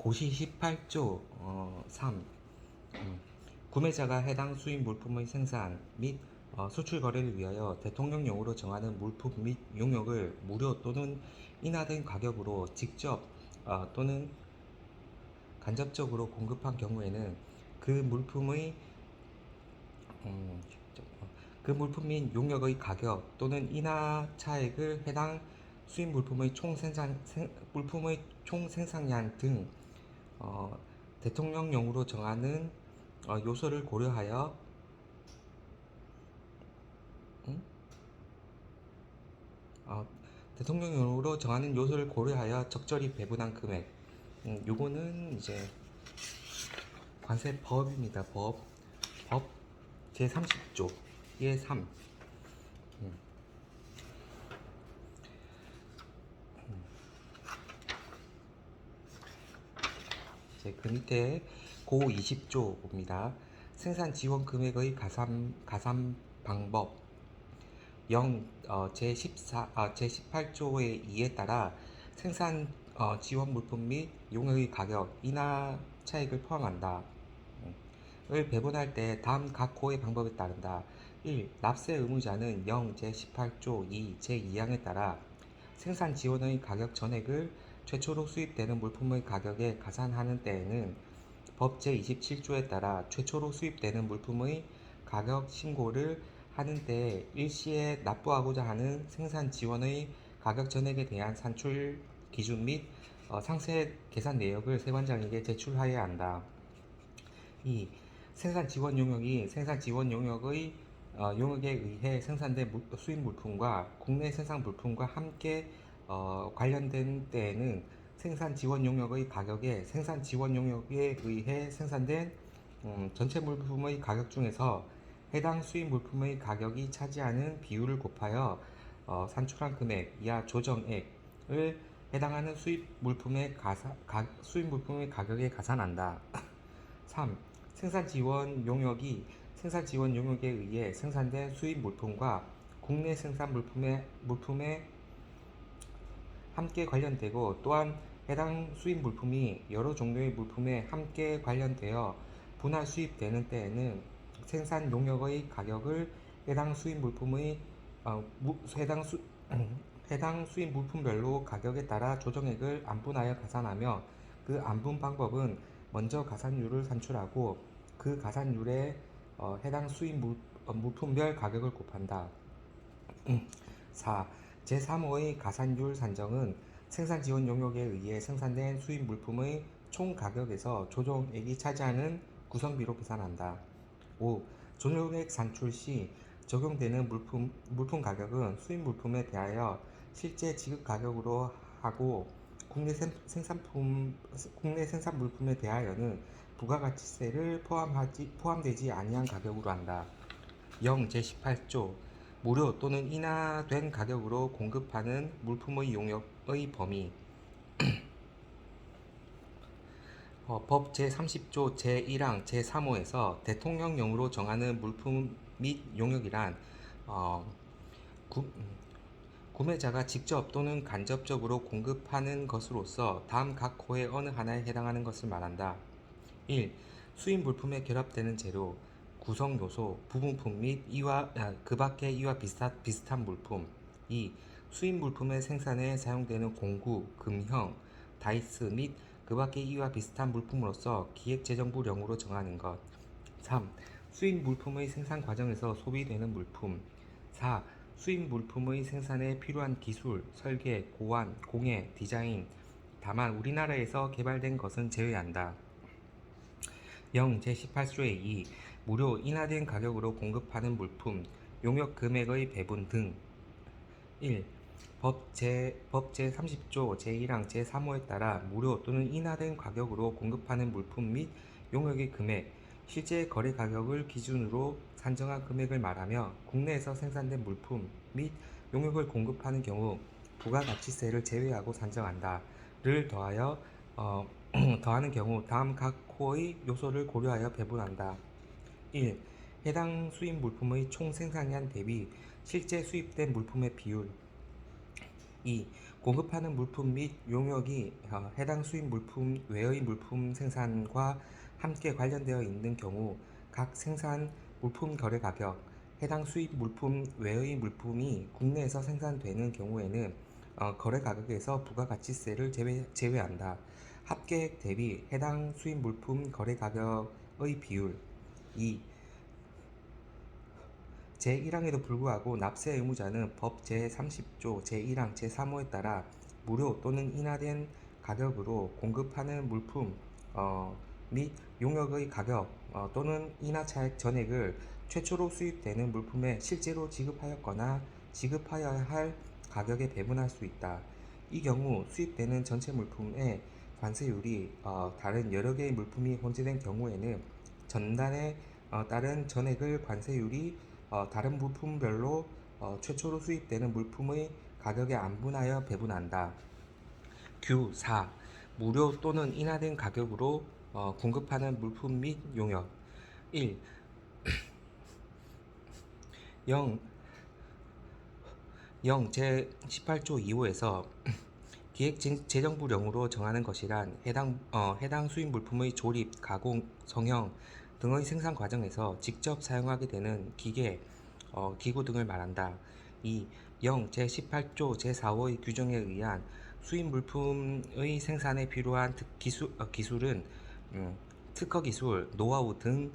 고시 18조 3. 구매자가 해당 수입 물품의 생산 및 수출 거래를 위하여 대통령령으로 정하는 물품 및 용역을 무료 또는 인하된 가격으로 직접 또는 간접적으로 공급한 경우에는 그 물품의 음, 그 물품 및 용역의 가격 또는 인하 차액을 해당 수입 물품의 총 생산량 등 어, 대통령령으로 정하는 요소를 고려하여 음? 어, 대통령령으로 정하는 요소를 고려하여 적절히 배분한 금액. 요거는 이제 관세법입니다. 법 제30조의 3. 음, 이제 그 밑에 고 20조 봅니다. 생산 지원 금액의 가산 방법 0 제18조의 2에 따라 생산 지원 물품 및 용역의 가격 인하 차익을 포함한다. 을 배분할 때 다음 각 호의 방법에 따른다. 1. 납세 의무자는 0 제18조 2 제2항에 따라 생산 지원의 가격 전액을 최초로 수입되는 물품의 가격에 가산하는 때에는 법 제27조에 따라 최초로 수입되는 물품의 가격 신고를 하는 때에 일시에 납부하고자 하는 생산 지원의 가격 전액에 대한 산출 기준 및 상세 계산 내역을 세관장에게 제출하여야 한다. 2. 생산 지원 용역이 생산 지원 용역의 용역에 의해 생산된 수입 물품과 국내 생산 물품과 함께 관련된 때에는 생산 지원 용역의 가격에 생산 지원 용역에 의해 생산된 전체 물품의 가격 중에서 해당 수입 물품의 가격이 차지하는 비율을 곱하여 산출한 금액 이하 조정액을 해당하는 수입 물품의 가격에 가산한다. 3. 생산 지원 용역에 의해 생산된 수입 물품과 국내 생산 물품에 함께 관련되고 또한 해당 수입 물품이 여러 종류의 물품에 함께 관련되어 분할 수입되는 때에는 생산 용역의 가격을 해당 수입 물품의 해당 수입 물품별로 가격에 따라 조정액을 안분하여 가산하며 그 안분 방법은 먼저 가산율을 산출하고 그 가산율에 해당 물품별 가격을 곱한다. 4. 제3호의 가산율 산정은 생산 지원 용역에 의해 생산된 수입 물품의 총 가격에서 조정액이 차지하는 구성비로 계산한다. 5. 조정액 산출 시 적용되는 물품 가격은 수입 물품에 대하여 실제 지급 가격으로 하고 국내 생산 물품에 대하여는 부가가치세를 포함되지 아니한 가격으로 한다. 0 제18조 무료 또는 인하된 가격으로 공급하는 물품의 용역의 범위 법 제30조 제1항 제3호에서 대통령령으로 정하는 물품 및 용역이란 구매자가 직접 또는 간접적으로 공급하는 것으로서 다음 각 호의 어느 하나에 해당하는 것을 말한다. 1. 수입 물품에 결합되는 재료, 구성 요소, 부분품 및 그 밖의 이와 비슷한 물품. 2. 수입 물품의 생산에 사용되는 공구, 금형, 다이스 및 그 밖의 이와 비슷한 물품으로서 기획재정부령으로 정하는 것. 3. 수입 물품의 생산 과정에서 소비되는 물품. 4. 수입 물품의 생산에 필요한 기술, 설계, 고안, 공예, 디자인. 다만 우리나라에서 개발된 것은 제외한다. 0. 제18조의 2. 무료 인하된 가격으로 공급하는 물품, 용역 금액의 배분 등. 1. 법 제30조 제1항 제3호에 따라 무료 또는 인하된 가격으로 공급하는 물품 및 용역의 금액, 실제 거래 가격을 기준으로 산정한 금액을 말하며 국내에서 생산된 물품 및 용역을 공급하는 경우 부가가치세를 제외하고 산정한다. 를 더하는 경우 다음 각 호의 요소를 고려하여 배분한다. 1. 해당 수입 물품의 총 생산량 대비 실제 수입된 물품의 비율 2. 공급하는 물품 및 용역이 해당 수입 물품 외의 물품 생산과 함께 관련되어 있는 경우 각 생산 물품 거래 가격, 해당 수입 물품 외의 물품이 국내에서 생산되는 경우에는 거래 가격에서 부가가치세를 제외한다. 합계액 대비 해당 수입 물품 거래 가격의 비율. 2. 제1항에도 불구하고 납세 의무자는 법 제30조 제1항 제3호에 따라 무료 또는 인하된 가격으로 공급하는 물품 및 용역의 가격 또는 인하 차액 전액을 최초로 수입되는 물품에 실제로 지급하였거나 지급하여야 할 가격에 배분할 수 있다. 이 경우 수입되는 전체 물품의 관세율이 다른 여러 개의 물품이 혼재된 경우에는 전단에 따른 전액을 관세율이 다른 물품별로 최초로 수입되는 물품의 가격에 안분하여 배분한다. 규 4. 무료 또는 인하된 가격으로 공급하는 물품 및 용역. 1. 0. 제18조 2호에서 기획재정부령으로 정하는 것이란 해당 수입 물품의 조립, 가공, 성형 등의 생산 과정에서 직접 사용하게 되는 기계, 기구 등을 말한다. 2. 제18조 제4호의 규정에 의한 수입 물품의 생산에 필요한 기술은 특허 기술, 노하우 등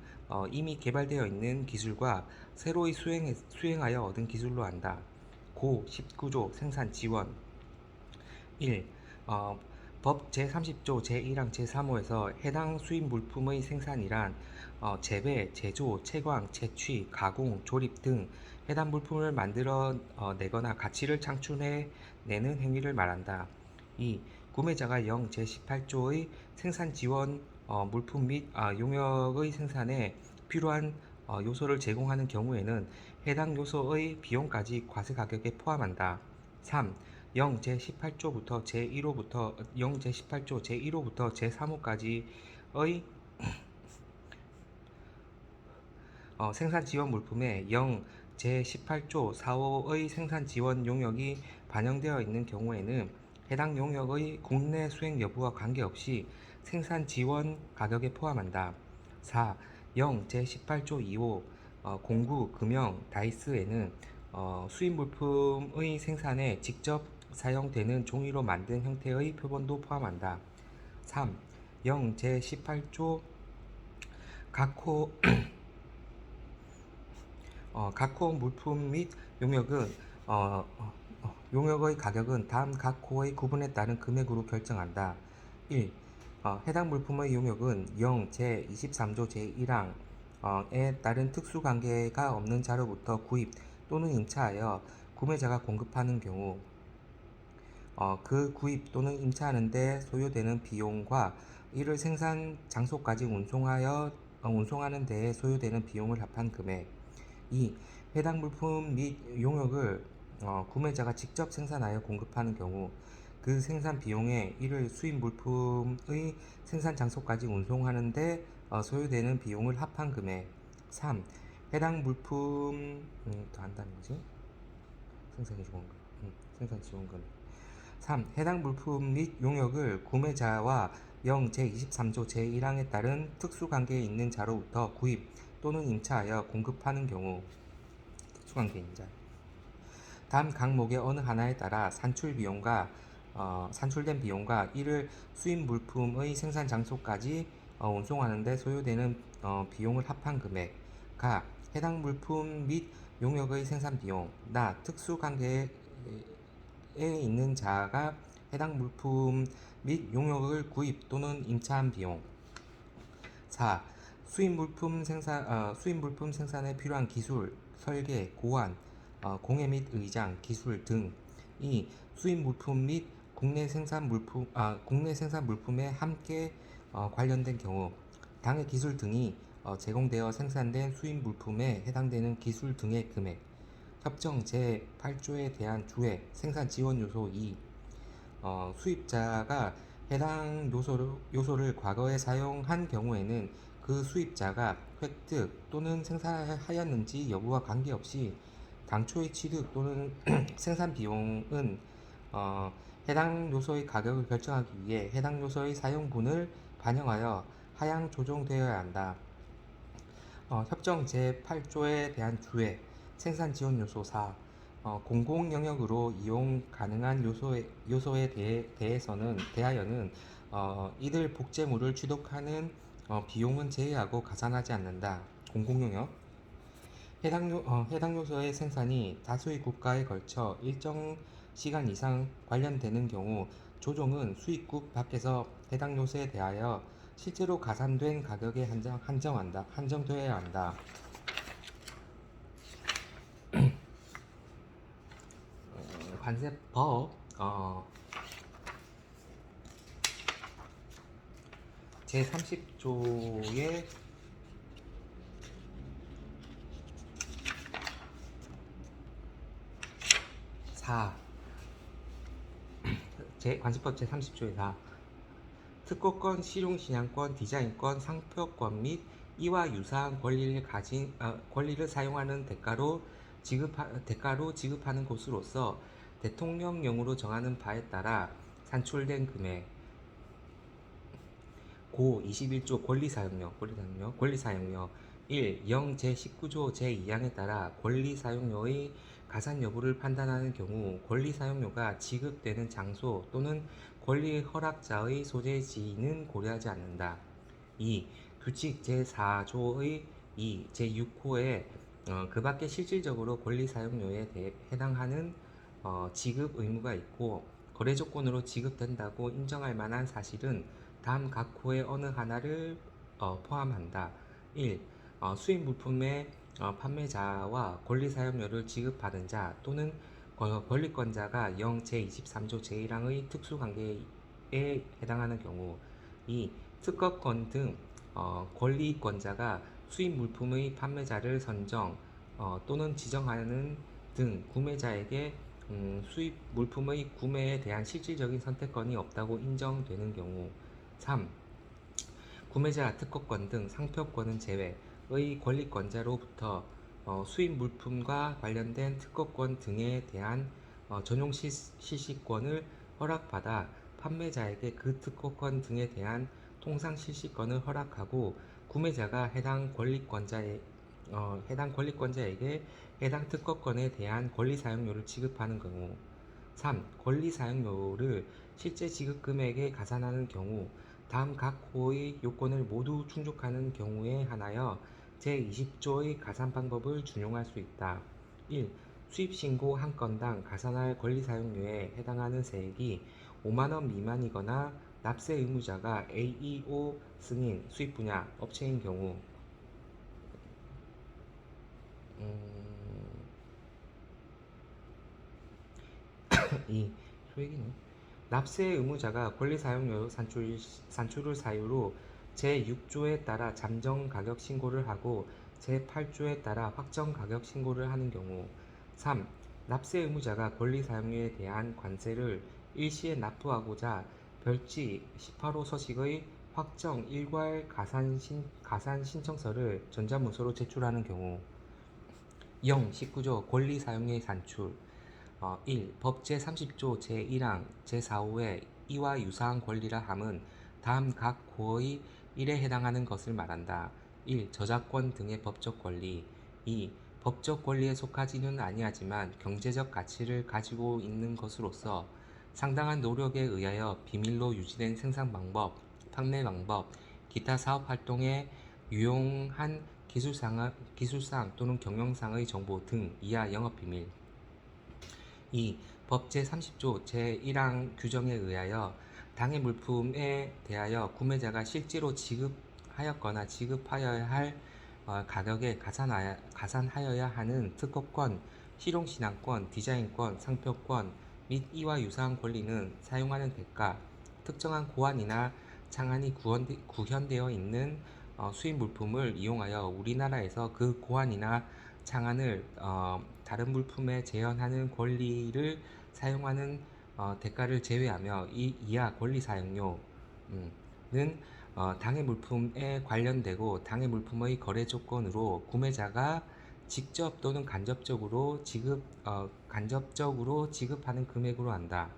이미 개발되어 있는 기술과 새로이 수행하여 얻은 기술로 한다. 고 19조 생산 지원. 1. 법 제30조 제1항 제3호에서 해당 수입 물품의 생산이란 재배, 제조, 채광, 채취, 가공, 조립 등 해당 물품을 만들어 내거나 가치를 창출해 내는 행위를 말한다. 2. 구매자가 제18조의 생산 지원 물품 및 용역의 생산에 필요한 요소를 제공하는 경우에는 해당 요소의 비용까지 과세 가격에 포함한다. 3. 제18조부터 제1호부터 제18조 제1호부터 제3호까지의 생산 지원 물품에 제18조 4호의 생산 지원 용역이 반영되어 있는 경우에는 해당 용역의 국내 수행 여부와 관계없이 생산 지원 가격에 포함한다. 4. 제18조 2호 공구, 금형, 다이스에는 수입 물품의 생산에 직접 사용되는 종이로 만든 형태의 표본도 포함한다. 3. 제18조 각호 각호 물품 및 용역은 용역의 가격은 다음 각 호의 구분에 따른 금액으로 결정한다. 1. 해당 물품의 용역은 제23조 제1항에 따른 특수관계가 없는 자로부터 구입 또는 임차하여 구매자가 공급하는 경우 그 구입 또는 임차하는 데 소요되는 비용과 이를 생산 장소까지 운송하는 데에 소요되는 비용을 합한 금액. 2. 해당 물품 및 용역을 구매자가 직접 생산하여 공급하는 경우 그 생산 비용에 이를 수입 물품의 생산 장소까지 운송하는 데 소요되는 비용을 합한 금액. 3. 해당 물품 더 한다는 거지? 생산 지원금. 3. 해당 물품 및 용역을 구매자와 제23조 제1항에 따른 특수관계에 있는 자로부터 구입 또는 임차하여 공급하는 경우 특수관계 인자. 다음 항목의 어느 하나에 따라 산출된 비용과 이를 수입 물품의 생산 장소까지 운송하는 데 소요되는 비용을 합한 금액. 가. 해당 물품 및 용역의 생산 비용. 나. 특수관계에 있는 자가 해당 물품 및 용역을 구입 또는 임차한 비용. 4. 수입 물품 생산에 필요한 기술, 설계, 고안, 공예 및 의장, 기술 등. 2. 수입 물품 및 국내 생산 물품에 함께 관련된 경우 당해 기술 등이 제공되어 생산된 수입 물품에 해당되는 기술 등의 금액. 협정 제8조에 대한 주액, 생산 지원 요소 2. 수입자가 해당 요소를 과거에 사용한 경우에는 그 수입자가 획득 또는 생산하였는지 여부와 관계없이 당초의 취득 또는 생산 비용은 어, 해당 요소의 가격을 결정하기 위해 해당 요소의 사용분을 반영하여 하향 조정되어야 한다. 협정 제8조에 대한 주의, 생산 지원 요소 4, 공공 영역으로 이용 가능한 요소에 대하여는 이들 복제물을 취득하는 비용은 제외하고 가산하지 않는다. 공공 영역 해당 요소의 생산이 다수의 국가에 걸쳐 일정 시간 이상 관련되는 경우 조정은 수입국 밖에서 해당 요소에 대하여 실제로 가산된 가격에 한정되어야 한다. 관세법 제30조의 관세법 제30조의 4 특허권, 실용신양권, 디자인권, 상표권 및 이와 유사한 권리를 사용하는 대가로 지급하는 것으로서 대통령령으로 정하는 바에 따라 산출된 금액 고 21조 권리사용료 1. 0 제19조 제2항에 따라 권리사용료의 가산 여부를 판단하는 경우 권리사용료가 지급되는 장소 또는 권리 허락자의 소재지는 고려하지 않는다. 2. 규칙 제4조의 2, 제6호에 그 밖에 실질적으로 권리사용료에 해당하는 지급 의무가 있고 거래 조건으로 지급된다고 인정할 만한 사실은 다음 각 호의 어느 하나를 포함한다. 1. 수입 물품의 판매자와 권리사용료를 지급받은 자 또는 권리권자가 0 제23조 제1항의 특수관계에 해당하는 경우 2. 특허권 등 권리권자가 수입 물품의 판매자를 선정 또는 지정하는 등 구매자에게 수입 물품의 구매에 대한 실질적인 선택권이 없다고 인정되는 경우 3. 구매자 특허권 등 상표권은 제외의 권리권자로부터 수입 물품과 관련된 특허권 등에 대한 전용 실시권을 허락받아 판매자에게 그 특허권 등에 대한 통상 실시권을 허락하고 구매자가 해당 권리권자에게 해당 특허권에 대한 권리 사용료를 지급하는 경우 3. 권리 사용료를 실제 지급 금액에 가산하는 경우 다음 각 호의 요건을 모두 충족하는 경우에 한하여 제20조의 가산 방법을 준용할 수 있다. 1. 수입신고 한 건당 가산할 권리사용료에 해당하는 세액이 5만원 미만이거나 납세 의무자가 AEO 승인 수입 분야 업체인 경우 2. 소액이네. 납세 의무자가 권리사용료 산출을 사유로 제6조에 따라 잠정 가격 신고를 하고 제8조에 따라 확정 가격 신고를 하는 경우 3. 납세 의무자가 권리사용료에 대한 관세를 일시에 납부하고자 별지 18호 서식의 확정 일괄 가산 신청서를 전자문서로 제출하는 경우 0. 19조 권리사용료의 산출 1. 법 제30조 제1항 제4호에 이와 유사한 권리라 함은 다음 각 호의 1에 해당하는 것을 말한다. 1. 저작권 등의 법적 권리 2. 법적 권리에 속하지는 아니하지만 경제적 가치를 가지고 있는 것으로서 상당한 노력에 의하여 비밀로 유지된 생산 방법, 판매 방법, 기타 사업 활동에 유용한 기술상 또는 경영상의 정보 등 이하 영업비밀 2. 법 제30조 제1항 규정에 의하여 당해 물품에 대하여 구매자가 실제로 지급하였거나 지급하여야 할 가격에 가산하여야 하는 특허권, 실용신앙권, 디자인권, 상표권 및 이와 유사한 권리는 사용하는 대가, 특정한 고안이나 창안이 구현되어 있는 수입 물품을 이용하여 우리나라에서 그 고안이나 창안을 다른 물품에 재현하는 권리를 사용하는 대가를 제외하며 이하 권리 사용료는 당해 물품에 관련되고 당해 물품의 거래 조건으로 구매자가 직접 또는 간접적으로 지급하는 금액으로 한다.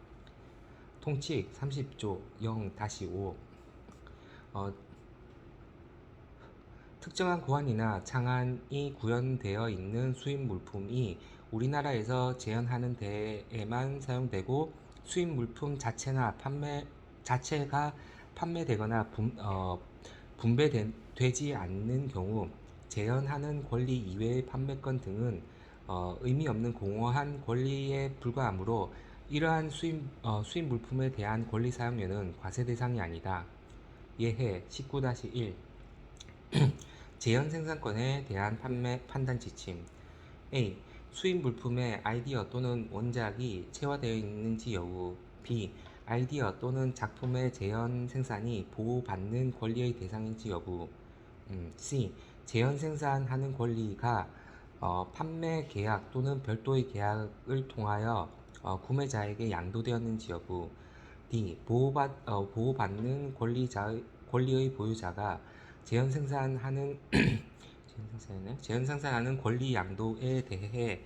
통칙 30조 0-5 특정한 고안이나 창안이 구현되어 있는 수입 물품이 우리나라에서 제연하는 데에만 사용되고 수입 물품 자체가 판매되거나 분배되지 않는 경우 제연하는 권리 이외의 판매권 등은 의미 없는 공허한 권리에 불과하므로 이러한 수입 물품에 대한 권리 사용료는 과세 대상이 아니다. 예해 19-1 제연 생산권에 대한 판단 지침. A. 수입 물품의 아이디어 또는 원작이 체화되어 있는지 여부. B. 아이디어 또는 작품의 제연 생산이 보호받는 권리의 대상인지 여부. C. 제연 생산하는 권리가 판매 계약 또는 별도의 계약을 통하여 구매자에게 양도되었는지 여부. D. 보호받는 권리의 보유자가 제연 생산하는 권리 양도에 대해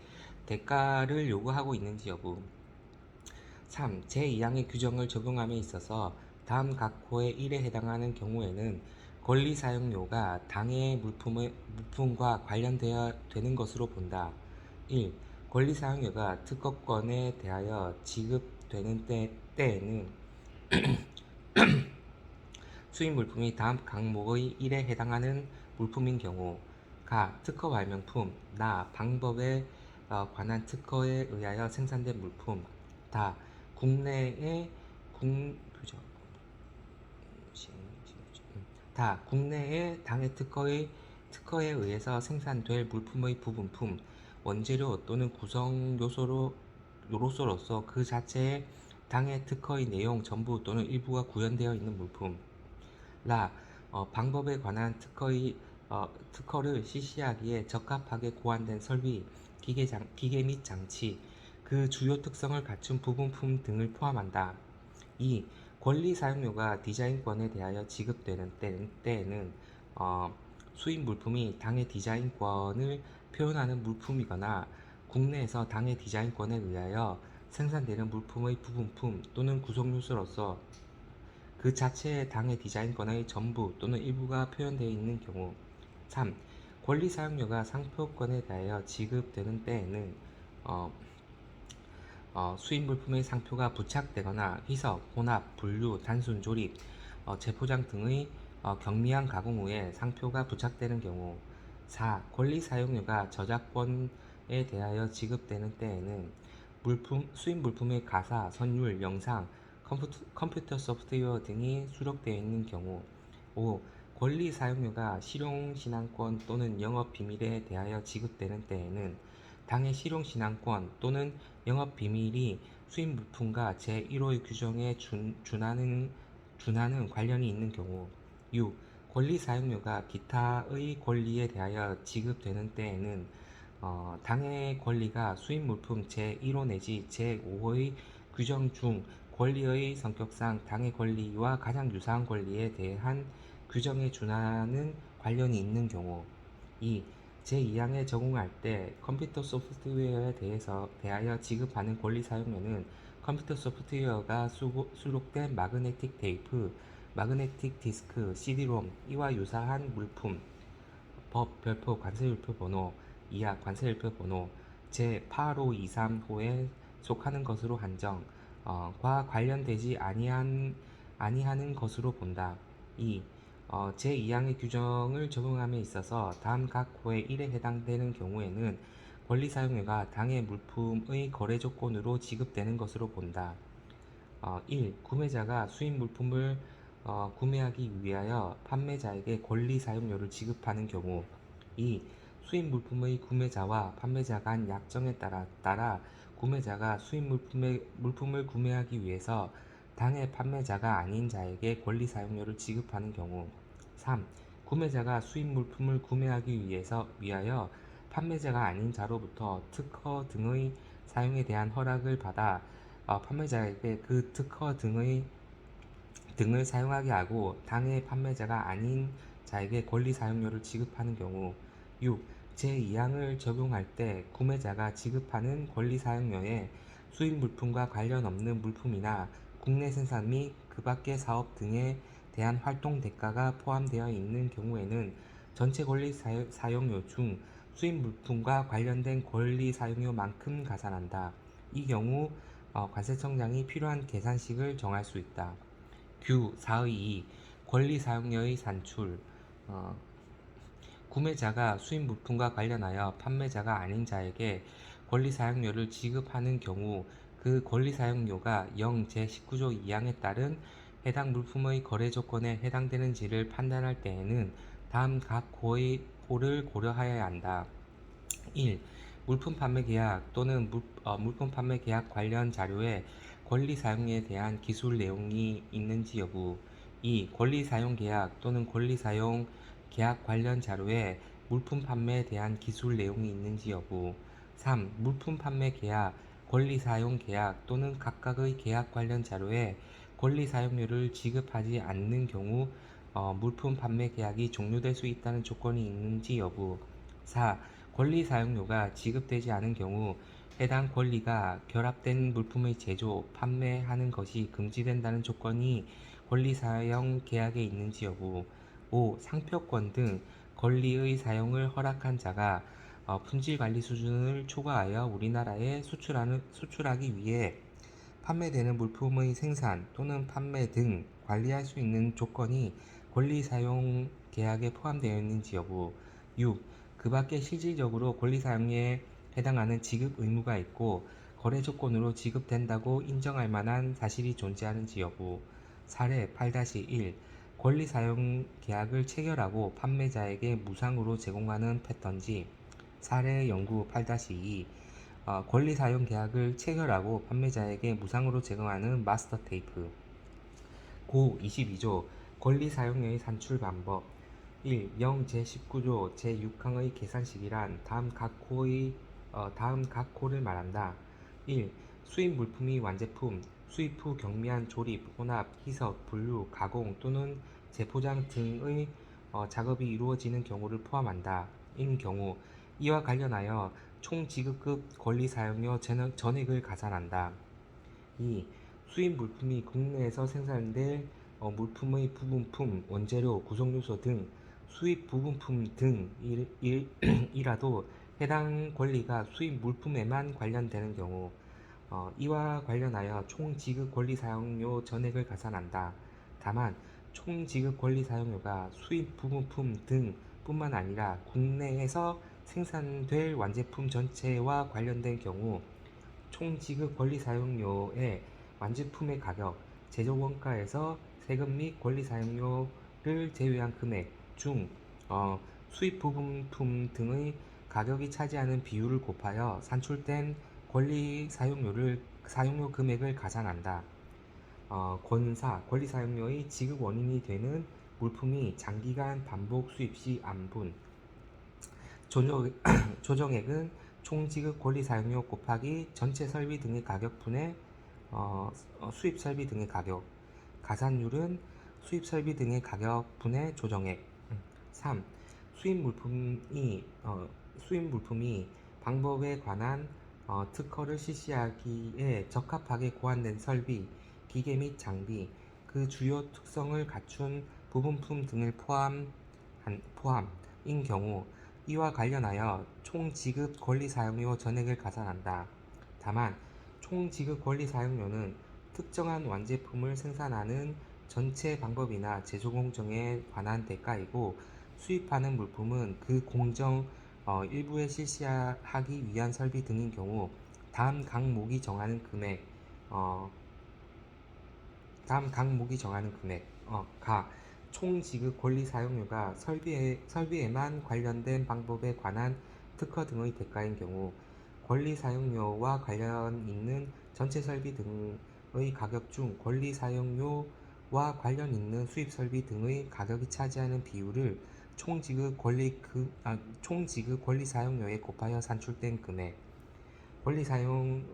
대가를 요구하고 있는지 여부. 3. 제2항의 규정을 적용함에 있어서 다음 각 호의 1에 해당하는 경우에는 권리 사용료가 당해 물품과 관련되어 되는 것으로 본다. 1. 권리 사용료가 특허권에 대하여 지급되는 때에는 수입 물품이 다음 항목의 1에 해당하는 물품인 경우 가. 특허 발명품 나. 방법에 관한 특허에 의하여 생산된 물품 다. 국내에 당해 특허에 의해서 생산될 물품의 부분품, 원재료 또는 구성 요소로서 그 자체의 당해 특허의 내용 전부 또는 일부가 구현되어 있는 물품. 라. 방법에 관한 특허를 실시하기에 적합하게 고안된 설비, 기계 및 장치, 그 주요 특성을 갖춘 부분품 등을 포함한다. 2. 권리 사용료가 디자인권에 대하여 지급되는 때에는 수입 물품이 당해 디자인권을 표현하는 물품이거나 국내에서 당해 디자인권에 의하여 생산되는 물품의 부분품 또는 구성 요소로서 그 자체의 당해 디자인권의 전부 또는 일부가 표현되어 있는 경우. 3. 권리 사용료가 상표권에 대하여 지급되는 때에는 수입 물품의 상표가 부착되거나 희석, 혼합, 분류, 단순 조립, 재포장 등의 경미한 가공 후에 상표가 부착되는 경우. 4. 권리 사용료가 저작권에 대하여 지급되는 때에는 수입 물품의 가사, 선율, 영상, 컴퓨터 소프트웨어 등이 수록되어 있는 경우. 5. 권리 사용료가 실용신앙권 또는 영업비밀에 대하여 지급되는 때에는 당해 실용신앙권 또는 영업비밀이 수입 물품과 제1호의 규정에 준하는 관련이 있는 경우. 6. 권리 사용료가 기타의 권리에 대하여 지급되는 때에는 당해 권리가 수입 물품 제1호 내지 제5호의 규정 중 권리의 성격상 당해 권리와 가장 유사한 권리에 대한 규정에 준하는 관련이 있는 경우. 2. 제2항에 적용할 때 컴퓨터 소프트웨어에 대하여 지급하는 권리 사용료는 컴퓨터 소프트웨어가 수록된 마그네틱 테이프, 마그네틱 디스크, CD-롬 이와 유사한 물품 법 별표 관세율표 번호 이하 관세율표 번호 제8523호에 속하는 것으로 한정 과 관련되지 아니하는 것으로 본다. 2. 제2항의 규정을 적용함에 있어서 다음 각 호의 1에 해당되는 경우에는 권리 사용료가 당해 물품의 거래 조건으로 지급되는 것으로 본다. 1. 구매자가 수입 물품을 구매하기 위하여 판매자에게 권리 사용료를 지급하는 경우. 2. 수입 물품의 구매자와 판매자 간 약정에 따라 구매자가 수입 물품을 구매하기 위해서 당해 판매자가 아닌 자에게 권리 사용료를 지급하는 경우. 3. 구매자가 수입 물품을 구매하기 위하여 판매자가 아닌 자로부터 특허 등의 사용에 대한 허락을 받아 판매자에게 그 특허 등을 사용하게 하고 당해 판매자가 아닌 자에게 권리 사용료를 지급하는 경우. 6. 제2항을 적용할 때 구매자가 지급하는 권리 사용료에 수입 물품과 관련 없는 물품이나 국내 생산 및 그 밖의 사업 등에 대한 활동 대가가 포함되어 있는 경우에는 전체 권리 사용료 중 수입 물품과 관련된 권리 사용료만큼 가산한다. 이 경우 관세청장이 필요한 계산식을 정할 수 있다. 규 4의 2 권리 사용료의 산출. 구매자가 수입 물품과 관련하여 판매자가 아닌 자에게 권리 사용료를 지급하는 경우 그 권리 사용료가 0 제19조 2항에 따른 해당 물품의 거래 조건에 해당되는지를 판단할 때에는 다음 각 호를 고려하여야 한다. 1. 물품 판매 계약 또는 물품 판매 계약 관련 자료에 권리 사용에 대한 기술 내용이 있는지 여부. 2. 권리 사용 계약 또는 권리 사용 계약 관련 자료에 물품 판매에 대한 기술 내용이 있는지 여부. 3. 물품 판매 계약, 권리 사용 계약 또는 각각의 계약 관련 자료에 권리 사용료를 지급하지 않는 경우 물품 판매 계약이 종료될 수 있다는 조건이 있는지 여부. 4. 권리 사용료가 지급되지 않은 경우 해당 권리가 결합된 물품의 제조, 판매하는 것이 금지된다는 조건이 권리 사용 계약에 있는지 여부. 5. 상표권 등 권리의 사용을 허락한 자가 품질 관리 수준을 초과하여 우리나라에 수출하기 위해 판매되는 물품의 생산 또는 판매 등 관리할 수 있는 조건이 권리 사용 계약에 포함되어 있는지 여부. 6. 그 밖에 실질적으로 권리 사용에 해당하는 지급 의무가 있고 거래 조건으로 지급된다고 인정할 만한 사실이 존재하는지 여부. 사례 8-1 권리 사용 계약을 체결하고 판매자에게 무상으로 제공하는 패턴지. 사례 연구 8-2 권리 사용 계약을 체결하고 판매자에게 무상으로 제공하는 마스터 테이프. 고 22조 권리 사용료의 산출 방법. 1. 0 제19조 제6항의 계산식이란 다음 각 호를 말한다. 1. 수입 물품이 완제품, 수입 후 경미한 조립, 혼합, 희석, 분류, 가공 또는 재포장 등의 작업이 이루어지는 경우를 포함한다. 인 경우 이와 관련하여 총 지급급 권리 사용료 전액을 가산한다. 2. 수입 물품이 국내에서 생산될 물품의 부분품, 원재료, 구성요소 등 수입 부분품 등이라도 해당 권리가 수입 물품에만 관련되는 경우 이와 관련하여 총 지급 권리 사용료 전액을 가산한다. 다만 총 지급 권리 사용료가 수입 부분품 등 뿐만 아니라 국내에서 생산될 완제품 전체와 관련된 경우 총 지급 권리 사용료의 완제품의 가격, 제조 원가에서 세금 및 권리 사용료를 제외한 금액 중 수입 부분품 등의 가격이 차지하는 비율을 곱하여 산출된 권리 사용료 금액을 가산한다. 권사, 권리 사용료의 지급 원인이 되는 물품이 장기간 반복 수입 시 안분. 조정액은 총 지급 권리 사용료 곱하기 전체 설비 등의 가격분의 수입 설비 등의 가격. 가산율은 수입 설비 등의 가격분의 조정액. 3. 수입 물품이 방법에 관한 특허를 실시하기에 적합하게 고안된 설비, 기계 및 장비, 그 주요 특성을 갖춘 부분품 등을 포함인 경우 이와 관련하여 총 지급 권리 사용료 전액을 가산한다. 다만 총 지급 권리 사용료는 특정한 완제품을 생산하는 전체 방법이나 제조 공정에 관한 대가이고 수입하는 물품은 그 공정 일부에 실시하기 위한 설비 등인 경우 다음 항목이 정하는 금액 가 총 지급 권리 사용료가 설비에만 관련된 방법에 관한 특허 등의 대가인 경우 권리 사용료와 관련 있는 전체 설비 등의 가격 중 권리 사용료와 관련 있는 수입 설비 등의 가격이 차지하는 비율을 총 지급 권리 사용료에 곱하여 산출된 금액. 권리 사용료의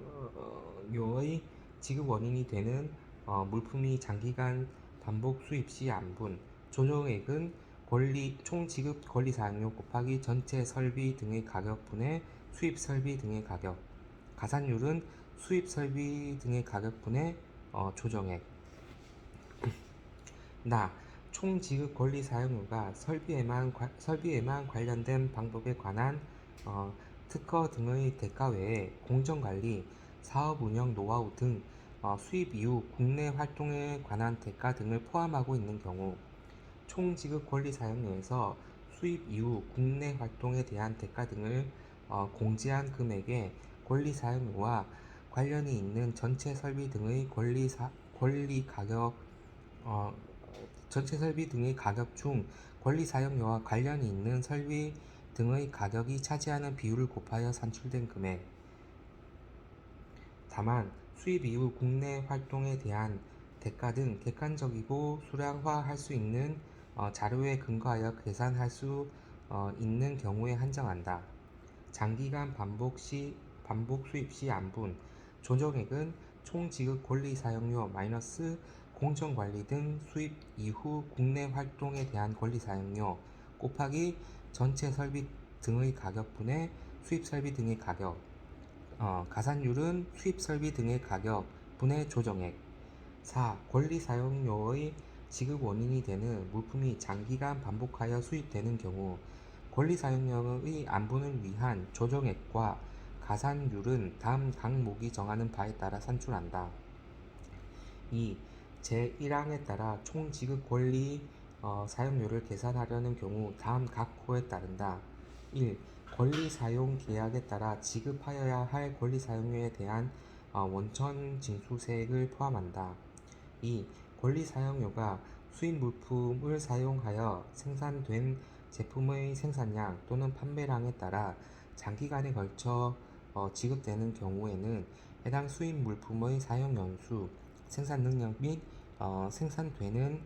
지급 원인이 되는 물품이 장기간 반복 수입 시 안분. 조정액은 총 지급 권리 사용료 곱하기 전체 설비 등의 가격분의 수입 설비 등의 가격. 가산율은 수입 설비 등의 가격분의 조정액. 나. 총 지급 권리 사용료가 설비에만 관련된 방법에 관한 특허 등의 대가 외에 공정관리, 사업 운영 노하우 등 수입 이후 국내 활동에 관한 대가 등을 포함하고 있는 경우 총 지급 권리 사용료에서 수입 이후 국내 활동에 대한 대가 등을 공제한 금액의 권리 사용료와 관련이 있는 전체 설비 등의 권리 가격 전체 설비 등의 가격 중 권리 사용료와 관련이 있는 설비 등의 가격이 차지하는 비율을 곱하여 산출된 금액. 다만 수입 이후 국내 활동에 대한 대가 등 객관적이고 수량화할 수 있는 자료에 근거하여 계산할 수 있는 경우에 한정한다. 장기간 반복 수입 시 안분 조정액은 총 지급 권리 사용료 마이너스 공정관리 등 수입 이후 국내 활동에 대한 권리 사용료 곱하기 전체 설비 등의 가격분의 수입 설비 등의 가격. 가산율은 수입 설비 등의 가격 분의 조정액. 4. 권리 사용료의 지급 원인이 되는 물품이 장기간 반복하여 수입되는 경우 권리 사용료의 안분을 위한 조정액과 가산율은 다음 항목이 정하는 바에 따라 산출한다. 2. 제1항에 따라 총 지급 권리 사용료를 계산하려는 경우 다음 각 호에 따른다. 1. 권리 사용 계약에 따라 지급하여야 할 권리 사용료에 대한 원천 징수세액을 포함한다. 2. 권리 사용료가 수입 물품을 사용하여 생산된 제품의 생산량 또는 판매량에 따라 장기간에 걸쳐 지급되는 경우에는 해당 수입 물품의 사용 연수, 생산 능력 및 생산되는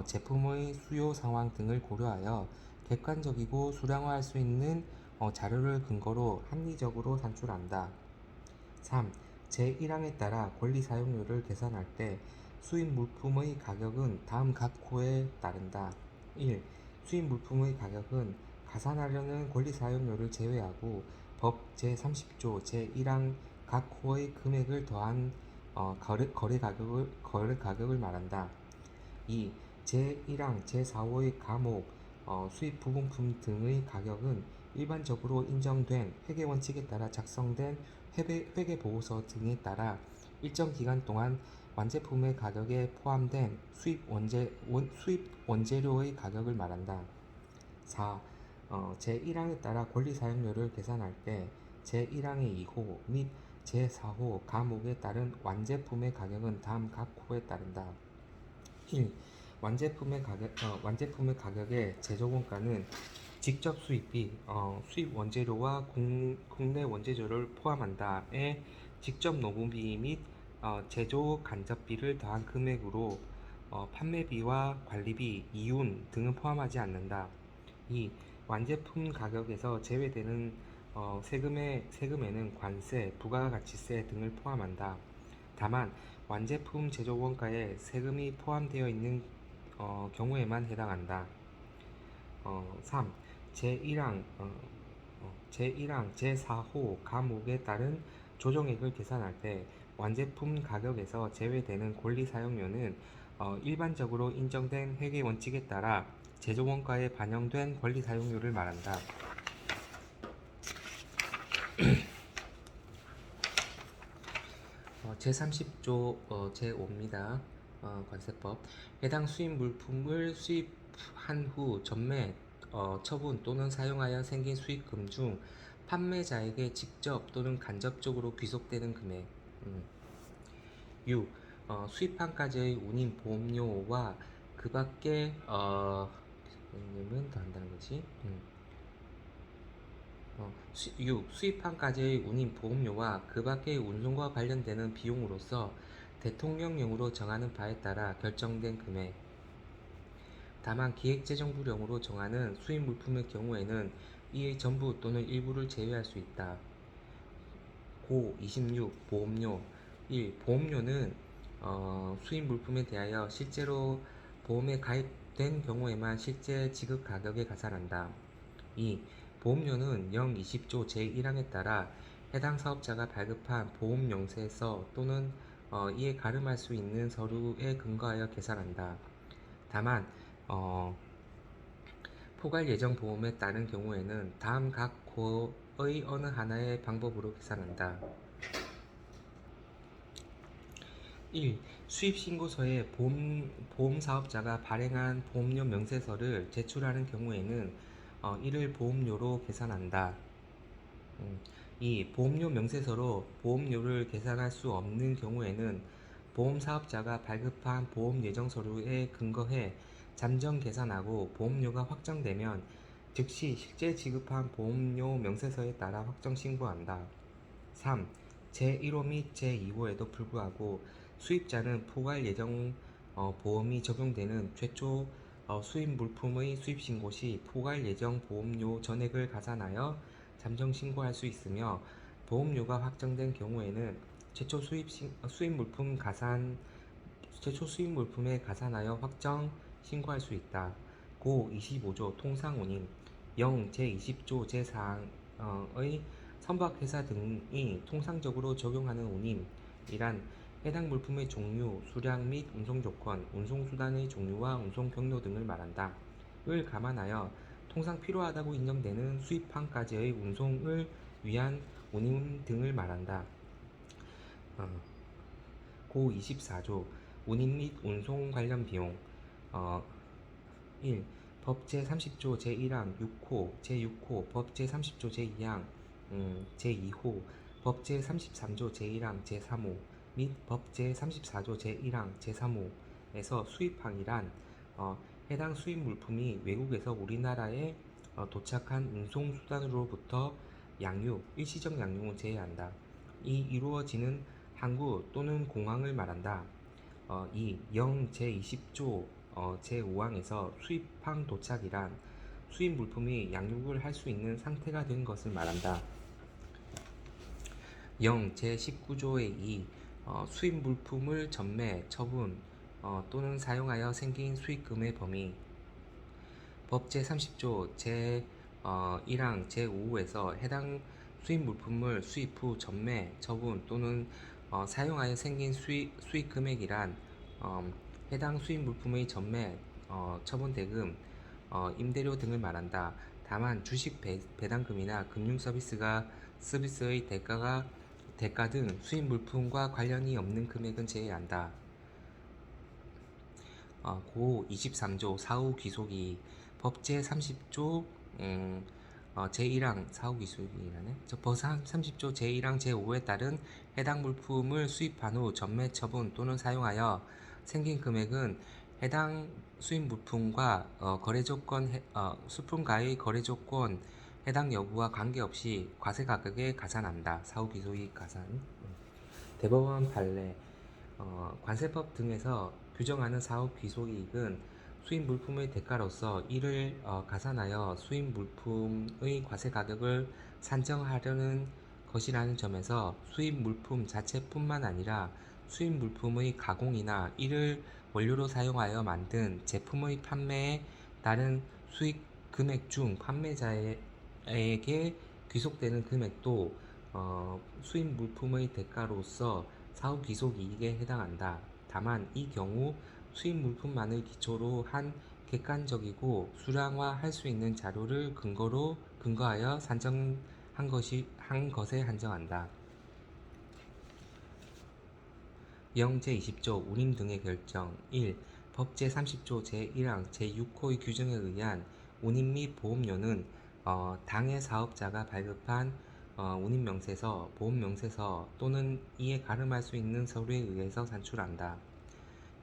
제품의 수요 상황 등을 고려하여 객관적이고 수량화할 수 있는 자료를 근거로 합리적으로 산출한다. 3. 제1항에 따라 권리 사용료를 계산할 때 수입 물품의 가격은 다음 각 호에 따른다. 1. 수입 물품의 가격은 가산하려는 권리 사용료를 제외하고 법 제30조 제1항 각 호의 금액을 더한 거래 가격을 말한다. 2. 제1항 제4호의 과목, 수입 부분품 등의 가격은 일반적으로 인정된 회계원칙에 따라 작성된 회계보고서 등에 따라 일정 기간 동안 완제품의 가격에 포함된 수입 원재료의 가격을 말한다. 4. 제1항에 따라 권리 사용료를 계산할 때 제1항의 2호 및 제4호 과목에 따른 완제품의 가격은 다음 각 호에 따른다. 1. 완제품의 가격의 제조원가는 직접 수입비, 수입 원재료와 국내 원재료를 포함한다에 직접 노무비 및 제조 간접비를 더한 금액으로 판매비와 관리비, 이윤 등은 포함하지 않는다. 2. 완제품 가격에서 제외되는 세금에는 관세, 부가가치세 등을 포함한다. 다만 완제품 제조 원가에 세금이 포함되어 있는 경우에만 해당한다. 3. 제1항 제4호 과목에 따른 조정액을 계산할 때 완제품 가격에서 제외되는 권리 사용료는 일반적으로 인정된 회계 원칙에 따라 제조 원가에 반영된 권리 사용료를 말한다. 제30조 제5입니다. 관세법. 해당 수입 물품을 수입한 후 전매, 처분 또는 사용하여 생긴 수익금 중 판매자에게 직접 또는 간접적으로 귀속되는 금액. 6. 수입한까지의 운임 보험료와 그 밖에 는 더 한다는 거지. 6. 수입한까지의 운임 보험료와 그 밖의 운송과 관련되는 비용으로서 대통령령으로 정하는 바에 따라 결정된 금액. 다만 기획재정부령으로 정하는 수입 물품의 경우에는 이의 전부 또는 일부를 제외할 수 있다. 고 26. 보험료. 1. 보험료는 수입 물품에 대하여 실제로 보험에 가입된 경우에만 실제 지급 가격에 가산한다. 2. 보험료는 영 20조 제1항에 따라 해당 사업자가 발급한 보험용세서 또는 이에 가름할 수 있는 서류에 근거하여 계산한다. 다만 포괄 예정 보험에 따른 경우에는 다음 각 고의 어느 하나의 방법으로 계산한다. 1. 수입신고서에 보험사업자가 발행한 보험료 명세서를 제출하는 경우에는 이를 보험료로 계산한다. 2. 보험료 명세서로 보험료를 계산할 수 없는 경우에는 보험사업자가 발급한 보험예정서류에 근거해 잠정 계산하고 보험료가 확정되면 즉시 실제 지급한 보험료 명세서에 따라 확정 신고한다. 3. 제1호 및 제2호에도 불구하고 수입자는 포괄 예정 보험이 적용되는 최초 수입 물품의 수입 신고 시 포괄 예정 보험료 전액을 가산하여 잠정 신고할 수 있으며 보험료가 확정된 경우에는 최초 수입 물품 가산 최초 수입 물품에 가산하여 확정 신고할 수 있다. 고 25조 통상운임 0 제20조 제4항의 선박회사 등이 통상적으로 적용하는 운임이란 해당 물품의 종류, 수량 및 운송조건, 운송수단의 종류와 운송경로 등을 말한다. 을 감안하여 통상 필요하다고 인정되는 수입항까지의 운송을 위한 운임 등을 말한다. 고 24조 운임 및 운송 관련 비용 1. 법 제30조 제1항 6호 제6호 법 제30조 제2항 제2호 법 제33조 제1항 제3호 및 법 제34조 제1항 제3호에서 수입항이란 해당 수입 물품이 외국에서 우리나라에 도착한 운송수단으로부터 양육, 일시적 양육은 제외한다. 이 이루어지는 항구 또는 공항을 말한다. 2. 0 제20조 제5항에서 수입항 도착이란 수입 물품이 양육을 할 수 있는 상태가 된 것을 말한다. 0 제19조의 2 수입 물품을 전매, 처분 또는 사용하여 생긴 수익금의 범위 법 제30조 제1항 제5호에서 해당 수입 물품을 수입 후 전매, 처분 또는 사용하여 생긴 수익 금액이란 해당 수입 물품의 전매, 처분 대금, 임대료 등을 말한다. 다만 주식 배당금이나 금융 서비스의 대가 등 수입 물품과 관련이 없는 금액은 제외한다. 고 23조 사후 귀속이 법 제30조 제1항 사후 귀속이라네. 법 30조 제1항 제5에 따른 해당 물품을 수입한 후 전매, 처분 또는 사용하여 생긴 금액은 해당 수입 물품과 수품과의 거래 조건 해당 여부와 관계없이 과세 가격에 가산한다. 사후 귀속이익 가산. 대법원 판례 관세법 등에서 규정하는 사후 귀속이익은 수입 물품의 대가로서 이를 가산하여 수입 물품의 과세 가격을 산정하려는 것이라는 점에서 수입 물품 자체뿐만 아니라 수입 물품의 가공이나 이를 원료로 사용하여 만든 제품의 판매에 따른 수익 금액 중 판매자에게 귀속되는 금액도 수입 물품의 대가로서 사후 귀속 이익에 해당한다. 다만 이 경우 수입 물품만을 기초로 한 객관적이고 수량화할 수 있는 자료를 근거하여 산정한 것에 한정한다. 0 제20조 운임 등의 결정 1. 법 제30조 제1항 제6호의 규정에 의한 운임 및 보험료는 당해 사업자가 발급한 운임명세서, 보험명세서 또는 이에 가름할 수 있는 서류에 의해서 산출한다.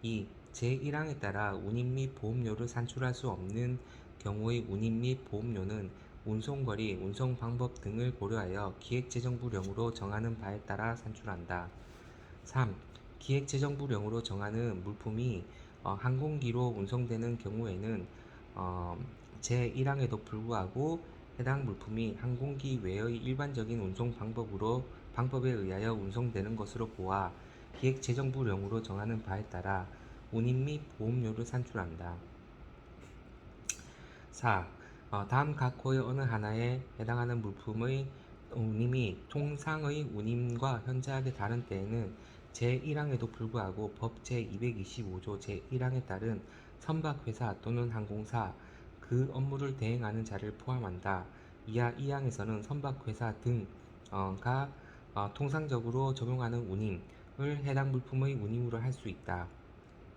2. 제1항에 따라 운임 및 보험료를 산출할 수 없는 경우의 운임 및 보험료는 운송거리, 운송방법 등을 고려하여 기획재정부령으로 정하는 바에 따라 산출한다. 3. 기획재정부령으로 정하는 물품이 항공기로 운송되는 경우에는 제1항에도 불구하고 해당 물품이 항공기 외의 일반적인 운송 방법에 의하여 운송되는 것으로 보아 기획재정부령으로 정하는 바에 따라 운임 및 보험료를 산출한다. 4. 다음 각 호의 어느 하나에 해당하는 물품의 운임이 통상의 운임과 현저하게 다른 때에는 제1항에도 불구하고 법 제225조 제1항에 따른 선박회사 또는 항공사 그 업무를 대행하는 자를 포함한다. 이하 이 항에서는 선박회사 등가 통상적으로 적용하는 운임을 해당 물품의 운임으로 할 수 있다.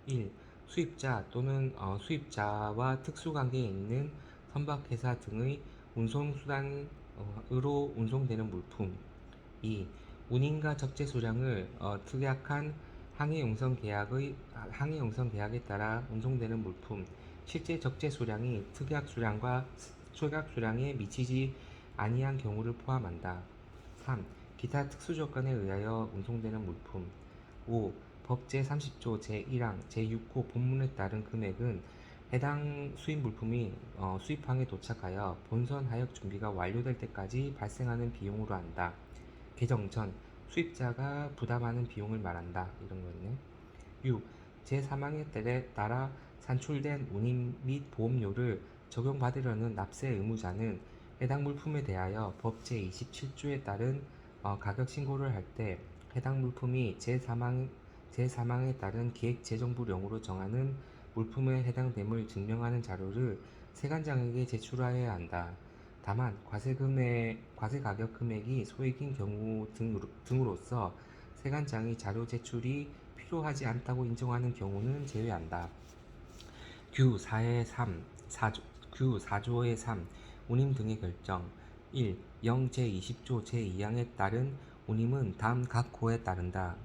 1. 수입자 또는 수입자와 특수관계에 있는 선박회사 등의 운송수단으로 운송되는 물품. 2. 운임과 적재 수량을 특약한 항해용선 계약에 따라 운송되는 물품. 실제 적재 수량이 특약 수량에 미치지 아니한 경우를 포함한다. 3. 기타 특수 조건에 의하여 운송되는 물품. 5. 법 제30조 제1항 제6호 본문에 따른 금액은 해당 수입 물품이 수입항에 도착하여 본선 하역 준비가 완료될 때까지 발생하는 비용으로 한다. 개정 전 수입자가 부담하는 비용을 말한다. 이런 거였네. 6. 제3항에 따라 산출된 운임 및 보험료를 적용받으려는 납세 의무자는 해당 물품에 대하여 법 제27조에 따른 가격 신고를 할 때 해당 물품이 제3항에 따른 기획재정부령으로 정하는 물품에 해당됨을 증명하는 자료를 세관장에게 제출하여야 한다. 다만 과세 가격 금액이 소액인 경우 등으로서 세관장이 자료 제출이 필요하지 않다고 인정하는 경우는 제외한다. 규 4조의 3 운임 등의 결정. 1. 영 제20조 제2항에 따른 운임은 다음 각 호에 따른다.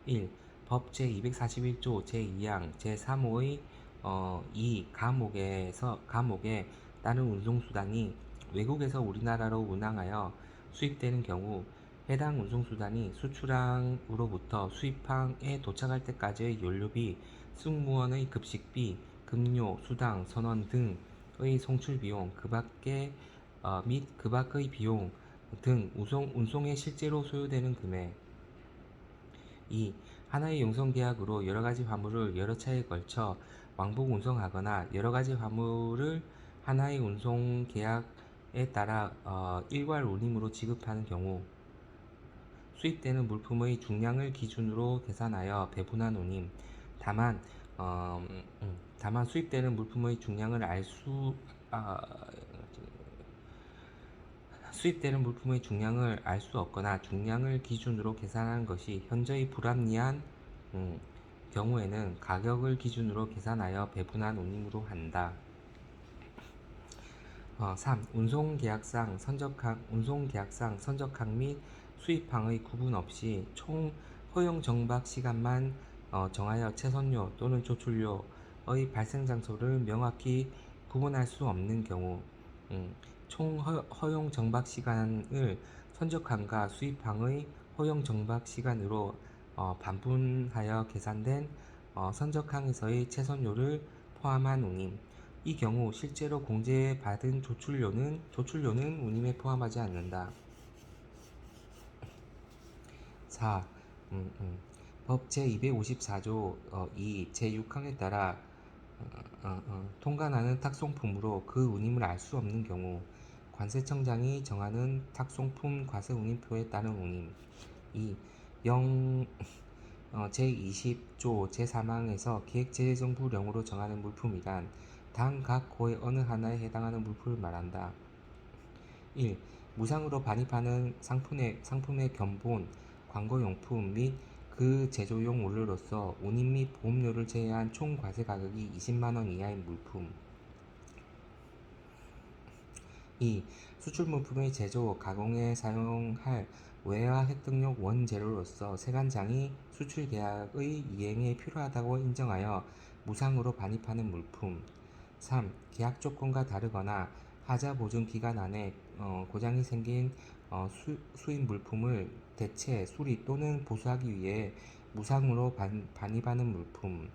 1. 법 제241조 제2항 제3호의 2 가목에 따른 운송수단이 외국에서 우리나라로 운항하여 수입되는 경우 해당 운송수단이 수출항으로부터 수입항에 도착할 때까지의 연료비, 승무원의 급식비, 급료, 수당, 선원 등의 송출비용, 및 그 밖의 비용 등 운송에 실제로 소요되는 금액. 2. 하나의 용선계약으로 여러가지 화물을 여러 차례에 걸쳐 왕복 운송하거나 여러가지 화물을 하나의 운송계약에 따라 일괄 운임으로 지급하는 경우 수입되는 물품의 중량을 기준으로 계산하여 배분한 운임. 다만 수입되는 물품의 중량을 알 수 없거나 중량을 기준으로 계산하는 것이 현저히 불합리한 경우에는 가격을 기준으로 계산하여 배분한 운임으로 한다. 3. 운송계약상 선적항 및 수입항의 구분 없이 총 허용 정박 시간만 정하여 채선료 또는 조출료의 발생 장소를 명확히 구분할 수 없는 경우 총 허용 정박 시간을 선적항과 수입항의 허용 정박 시간으로 반분하여 계산된 선적항에서의 채선료를 포함한 운임. 이 경우 실제로 공제받은 조출료는 운임에 포함하지 않는다. 4. 법 제254조 2 제6항에 따라 통관하는 탁송품으로 그 운임을 알 수 없는 경우 관세청장이 정하는 탁송품 과세운임표에 따른 운임. 2. 제20조 제3항에서 기획재정부령으로 정하는 물품이란 당 각 호의 어느 하나에 해당하는 물품을 말한다. 1. 무상으로 반입하는 상품의 견본, 광고용품 및 그 제조용 원료로서 운임 및 보험료를 제외한 총 과세 가격이 20만원 이하인 물품. 2. 수출 물품의 제조, 가공에 사용할 외화 획득용 원재료로서 세관장이 수출계약의 이행에 필요하다고 인정하여 무상으로 반입하는 물품. 3. 계약 조건과 다르거나 하자 보증 기간 안에 고장이 생긴 수입 물품을 대체, 수리 또는 보수하기 위해 무상으로 반입하는 물품.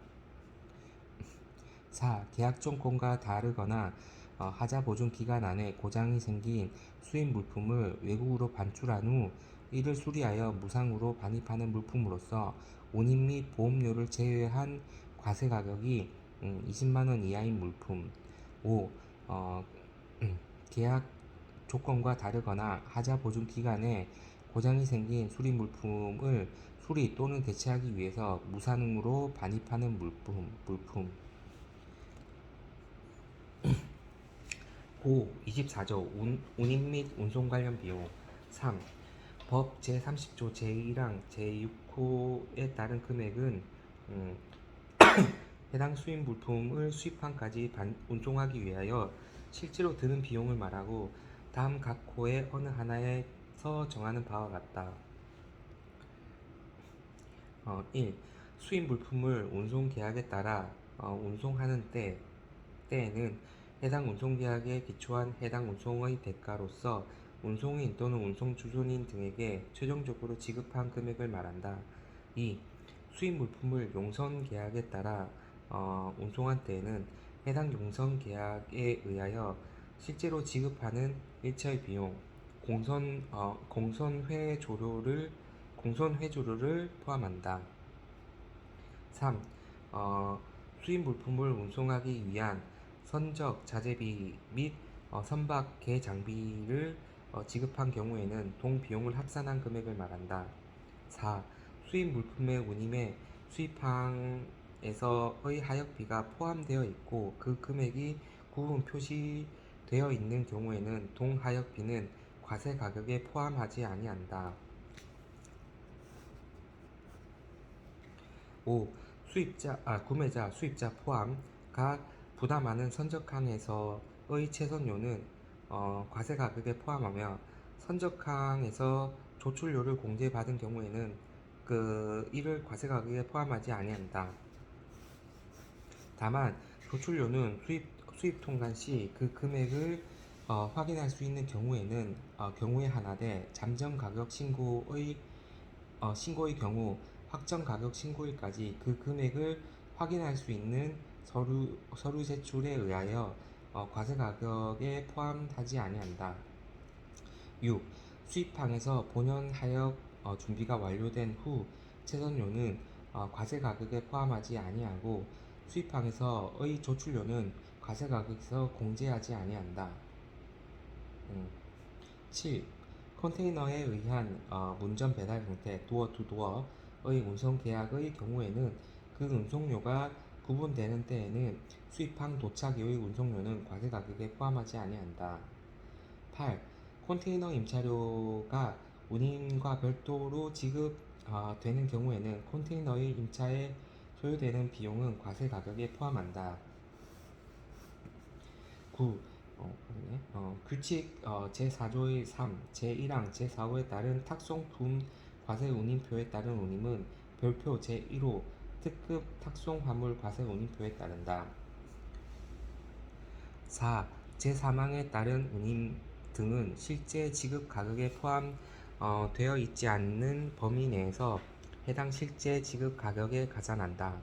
4. 계약 조건과 다르거나 하자 보증 기간 안에 고장이 생긴 수입 물품을 외국으로 반출한 후 이를 수리하여 무상으로 반입하는 물품으로서 운임 및 보험료를 제외한 과세 가격이 20만원 이하인 물품. 5. 계약 조건과 다르거나 하자 보증 기간에 고장이 생긴 수리 물품을 수리 또는 대체하기 위해서 무산응으로 반입하는 물품. 고. 24조 운임 및 운송 관련 비용. 3. 법 제30조 제1항 제6호에 따른 금액은 해당 수입 물품을 수입항까지 운송하기 위하여 실제로 드는 비용을 말하고 다음 각 호의 어느 하나에서 정하는 바와 같다. 1. 수입 물품을 운송 계약에 따라 운송하는 때에는 해당 운송계약에 기초한 해당 운송의 대가로서 운송인 또는 운송주선인 등에게 최종적으로 지급한 금액을 말한다. 2. 수입 물품을 용선계약에 따라 운송한 때에는 해당 용선계약에 의하여 실제로 지급하는 일체의 비용, 공선회조료를 포함한다. 3. 수입 물품을 운송하기 위한 선적 자재비 및 선박 개 장비를 지급한 경우에는 동 비용을 합산한 금액을 말한다. 4. 수입 물품의 운임에 수입항에서의 하역비가 포함되어 있고 그 금액이 구분 표시되어 있는 경우에는 동 하역비는 과세 가격에 포함하지 아니한다. 5. 구매자, 수입자 포함 각 부담하는 선적항에서의 채선료는 과세 가격에 포함하며 선적항에서 조출료를 공제받은 경우에는 이를 과세 가격에 포함하지 아니한다. 다만 조출료는 수입 통관 시 그 금액을 확인할 수 있는 경우에는 경우에 한하되 잠정 가격 신고의 경우 확정 가격 신고일까지 그 금액을 확인할 수 있는 서류 제출에 의하여 과세 가격에 포함하지 아니한다. 6. 수입항에서 본연 하역 준비가 완료된 후 채선료는 과세 가격에 포함하지 아니하고 수입항에서의 조출료는 과세 가격에서 공제하지 아니한다. 7. 컨테이너에 의한 문전 배달 형태 도어 투 도어의 운송 계약의 경우에는 그 운송료가 구분되는 때에는 수입항 도착이의 운송료는 과세 가격에 포함하지 아니한다. 8. 컨테이너 임차료가 운임과 별도로 지급되는 경우에는 컨테이너의 임차에 소요되는 비용은 과세 가격에 포함한다. 9. 규칙 제4조의 3, 제1항, 제4호에 따른 탁송품 과세 운임표에 따른 운임은 별표 제1호 특급 탁송화물 과세 운임표에 따른다. 4. 제3항에 따른 운임 등은 실제 지급 가격에 포함되어 있지 않는 범위 내에서 해당 실제 지급 가격에 가산한다.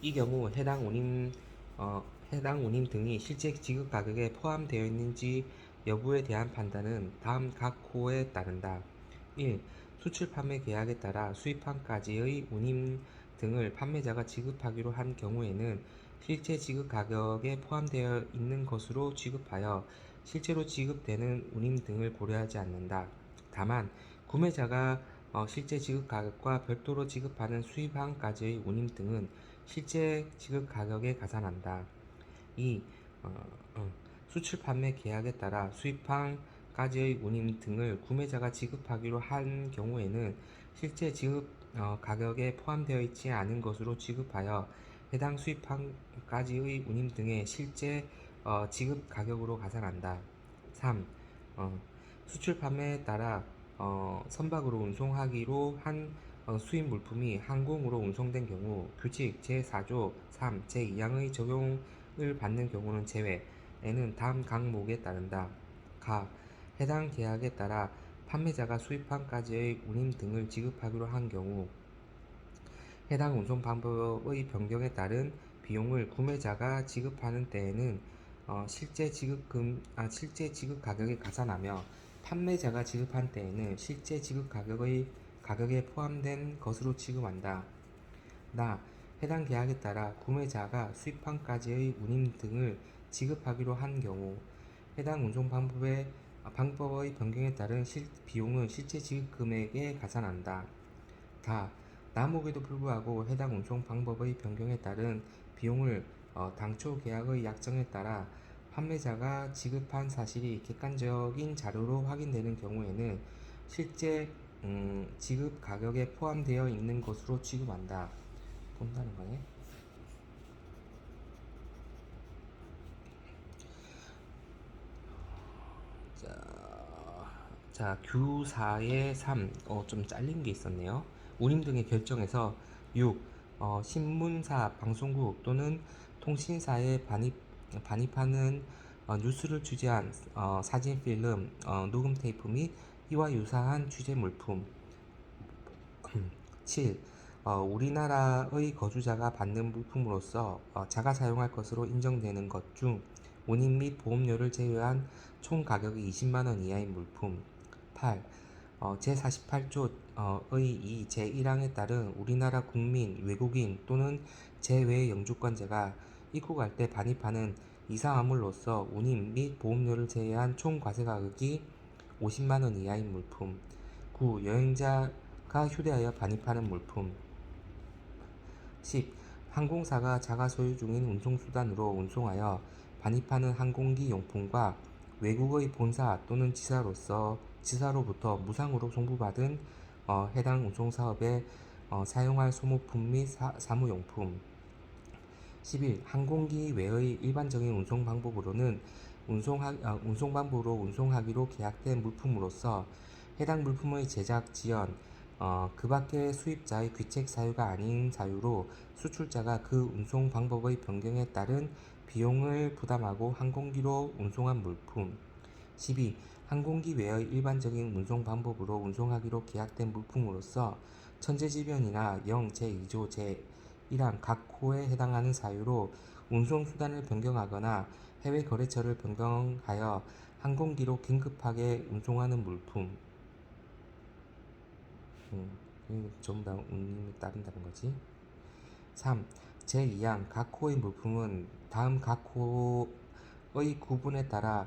이 경우 해당 운임 등이 실제 지급 가격에 포함되어 있는지 여부에 대한 판단은 다음 각 호에 따른다. 1. 수출 판매 계약에 따라 수입항까지의 운임 등을 판매자가 지급하기로 한 경우에는 실제 지급 가격에 포함되어 있는 것으로 취급하여 실제로 지급되는 운임 등을 고려하지 않는다. 다만 구매자가 실제 지급 가격과 별도로 지급하는 수입항까지의 운임 등은 실제 지급 가격에 가산한다. 2. 수출 판매 계약에 따라 수입항까지의 운임 등을 구매자가 지급하기로 한 경우에는 실제 지급 가격에 포함되어 있지 않은 것으로 취급하여 해당 수입항까지의 운임 등의 실제 지급 가격으로 가산한다. 3. 수출 판매에 따라 선박으로 운송하기로 한 수입 물품이 항공으로 운송된 경우 규칙 제4조 3, 제2항의 적용을 받는 경우는 제외에는 다음 항목에 따른다. 가. 해당 계약에 따라 판매자가 수입항까지의 운임 등을 지급하기로 한 경우 해당 운송 방법의 변경에 따른 비용을 구매자가 지급하는 때에는 실제 지급 가격에 가산하며 판매자가 지급한 때에는 실제 지급 가격에 포함된 것으로 취급한다. 나. 해당 계약에 따라 구매자가 수입항까지의 운임 등을 지급하기로 한 경우 해당 운송 방법에 방법의 변경에 따른 비용은 실제 지급 금액에 가산한다. 다. 남목에도 불구하고 해당 운송 방법의 변경에 따른 비용을 당초 계약의 약정에 따라 판매자가 지급한 사실이 객관적인 자료로 확인되는 경우에는 실제 지급 가격에 포함되어 있는 것으로 취급한다. 본다는 거네. 자, 규4의 3, 좀 잘린 게 있었네요. 운임 등의 결정에서 6. 신문사, 방송국 또는 통신사에 반입하는 뉴스를 취재한 사진 필름, 녹음 테이프 및 이와 유사한 취재 물품. 7. 우리나라의 거주자가 받는 물품으로서 자가 사용할 것으로 인정되는 것 중 운임 및 보험료를 제외한 총 가격이 20만원 이하인 물품. 8. 제48조의 2 제1항에 따른 우리나라 국민, 외국인 또는 제외 영주권자가 입국할 때 반입하는 이상화물로서 운임 및 보험료를 제외한 총 과세가격이 50만원 이하인 물품. 9. 여행자가 휴대하여 반입하는 물품. 10. 항공사가 자가 소유 중인 운송수단으로 운송하여 반입하는 항공기 용품과 외국의 본사 또는 지사로부터 무상으로 송부받은 해당 운송사업에 사용할 소모품 및 사무용품. 11. 항공기 외의 일반적인 운송 방법으로 운송하기로 계약된 물품으로서 해당 물품의 제작, 지연, 그 밖의 수입자의 귀책 사유가 아닌 사유로 수출자가 그 운송 방법의 변경에 따른 비용을 부담하고 항공기로 운송한 물품. 12. 항공기 외의 일반적인 운송 방법으로 운송하기로 계약된 물품으로서 천재지변이나 영 제2조 제1항 각 호에 해당하는 사유로 운송수단을 변경하거나 해외 거래처를 변경하여 항공기로 긴급하게 운송하는 물품. 전부 다 운임에 따른다는 거지. 3. 제2항 각 호의 물품은 다음 각 호의 구분에 따라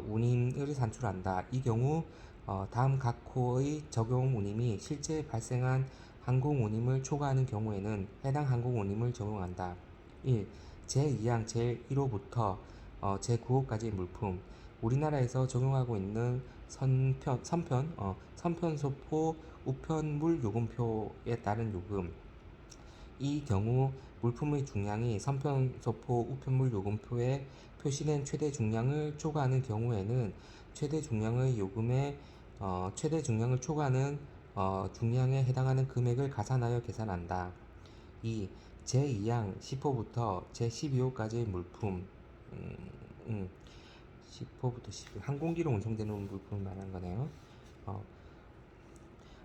운임을 산출한다. 이 경우 다음 각 호의 적용 운임이 실제 발생한 항공 운임을 초과하는 경우에는 해당 항공 운임을 적용한다. 1. 제2항 제1호부터 제9호까지의 물품. 우리나라에서 적용하고 있는 선편소포 우편물 요금표에 따른 요금. 이 경우 물품의 중량이 선편소포 우편물 요금표에 표시된 최대 중량을 초과하는 경우에는 최대 중량의 요금에 최대 중량을 초과하는 중량에 해당하는 금액을 가산하여 계산한다. 2. 제2항 10호부터 제12호까지의 물품. 10호부터 12호 항공기로 운송되는 물품을 말하는 거네요.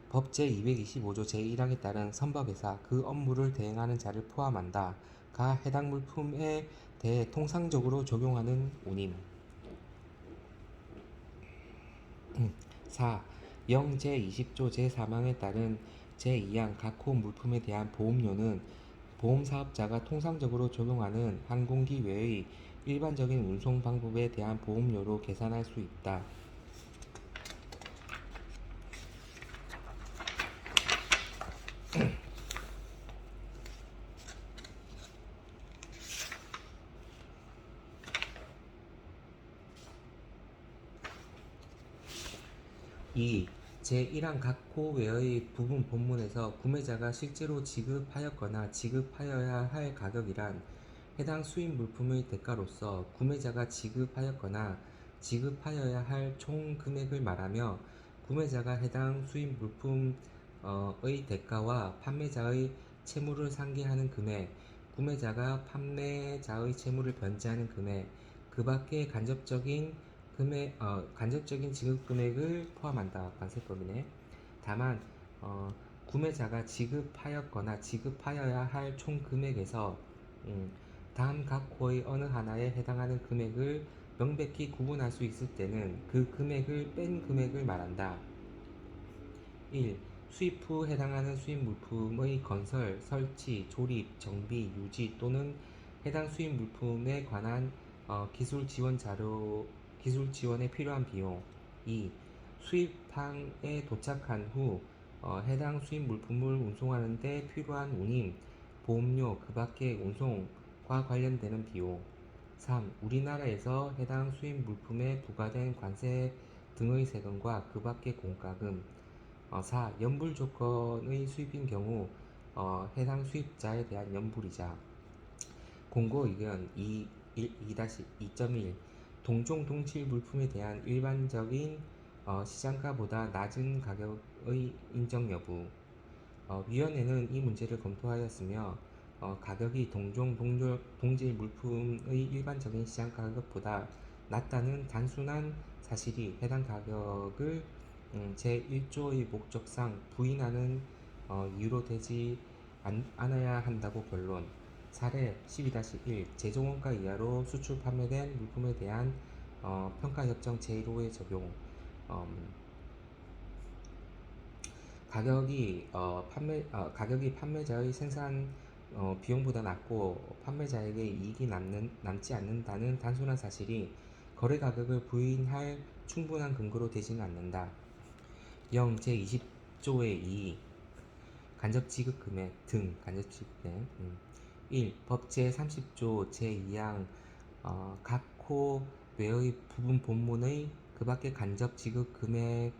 법 제225조 제1항에 따른 선박회사 그 업무를 대행하는 자를 포함한다. 가 해당 물품에 대해 통상적으로 적용하는 운임. 4. 영 제20조 제3항에 따른 제2항 각 호 물품에 대한 보험료는 보험사업자가 통상적으로 적용하는 항공기 외의 일반적인 운송 방법에 대한 보험료로 계산할 수 있다. 2. 제1항 각 호 외의 부분 본문에서 구매자가 실제로 지급하였거나 지급하여야 할 가격이란 해당 수입 물품의 대가로서 구매자가 지급하였거나 지급하여야 할 총 금액을 말하며 구매자가 해당 수입 물품의 대가와 판매자의 채무를 상계하는 금액, 구매자가 판매자의 채무를 변제하는 금액, 그 밖의 간접적인 지급 금액을 포함한다. 관세법이네. 다만 구매자가 지급하였거나 지급하여야 할 총 금액에서 다음 각 호의 어느 하나에 해당하는 금액을 명백히 구분할 수 있을 때는 그 금액을 뺀 금액을 말한다. 1. 수입 후 해당하는 수입 물품의 건설, 설치, 조립, 정비, 유지 또는 해당 수입 물품에 관한 기술 지원 기술 지원에 필요한 비용. 2. 수입항에 도착한 후 해당 수입 물품을 운송하는 데 필요한 운임, 보험료, 그 밖의 운송과 관련되는 비용. 3. 우리나라에서 해당 수입 물품에 부과된 관세 등의 세금과 그 밖의 공과금. 4. 연불 조건의 수입인 경우 해당 수입자에 대한 연불이자. 공고 의견 2-2.1 동종 동칠 물품에 대한 일반적인 시장가보다 낮은 가격의 인정 여부. 위원회는 이 문제를 검토하였으며 가격이 동질 물품의 일반적인 시장 가격보다 낮다는 단순한 사실이 해당 가격을 제1조의 목적상 부인하는 이유로 되지 않아야 한다고 변론. 사례 12-1 제조원가 이하로 수출 판매된 물품에 대한 평가협정 제1호의 적용. 음, 가격이 판매자의 생산 비용보다 낮고 판매자에게 이익이 남지 않는다는 단순한 사실이 거래 가격을 부인할 충분한 근거로 되지는 않는다. 0 제20조의 2 간접 지급 금액 등 간접 지급 금액 1. 법 제30조 제2항 각 호 외의 부분 본문의 그 밖의 간접 지급 금액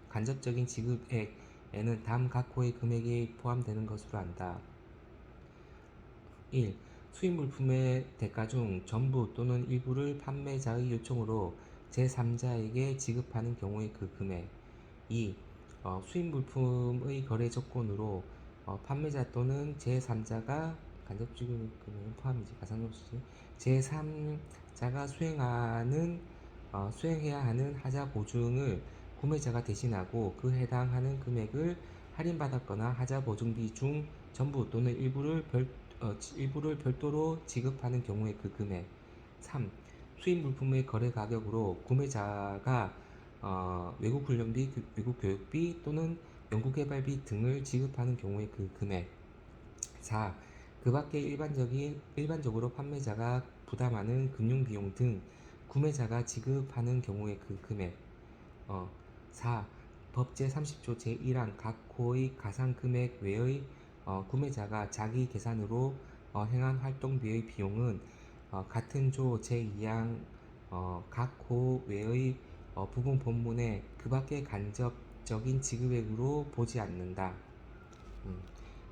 간접적인 지급액에는 다음 각 호의 금액이 포함되는 것으로 한다. 1. 수입 물품의 대가 중 전부 또는 일부를 판매자의 요청으로 제3자에게 지급하는 경우의 그 금액. 2. 수입 물품의 거래 조건으로 판매자 또는 제3자가 간접 지급 금액은 포함이지 가산점수지 제3자가 수행해야 하는 하자 보증을 구매자가 대신하고 그 해당하는 금액을 할인받았거나 하자 보증비 중 전부 또는 일부를 별도로 지급하는 경우의 그 금액. 3. 수입 물품의 거래 가격으로 구매자가 외국 훈련비, 외국 교육비 또는 연구개발비 등을 지급하는 경우의 그 금액. 4. 그 밖에 일반적으로 판매자가 부담하는 금융비용 등 구매자가 지급하는 경우의 그 금액. 4. 법 제30조 제1항 각 호의 가상금액 외의 구매자가 자기 계산으로 행한 활동비의 비용은 같은 조 제2항 각 호 외의 부분 본문의 그 밖의 간접적인 지급액으로 보지 않는다.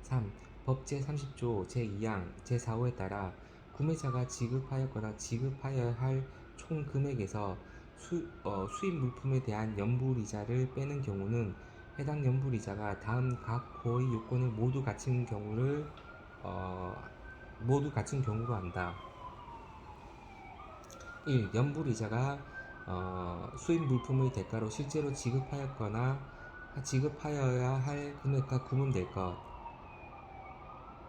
3. 법 제30조 제2항 제4호에 따라 구매자가 지급하였거나 지급하여야 할 총 금액에서 수입 물품에 대한 연불이자를 빼는 경우는 해당 연불이자가 다음 각 호의 요건을 모두 갖춘 경우로 한다. 1. 연불이자가 수입 물품의 대가로 실제로 지급하여야 할 금액과 구분될 것.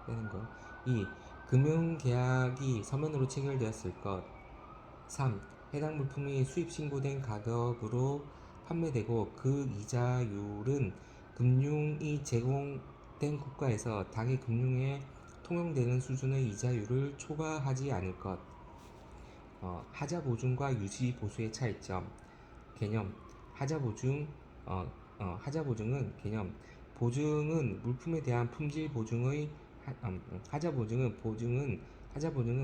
빼는 것. 2. 금융계약이 서면으로 체결되었을 것. 3. 해당 물품이 수입 신고된 가격으로 판매되고 그 이자율은 금융이 제공된 국가에서 당해 금융에 통용되는 수준의 이자율을 초과하지 않을 것. 하자 보증과 유지 보수의 차이점. 개념. 하자 보증은 개념. 보증은 물품에 대한 품질 보증의 하자 보증은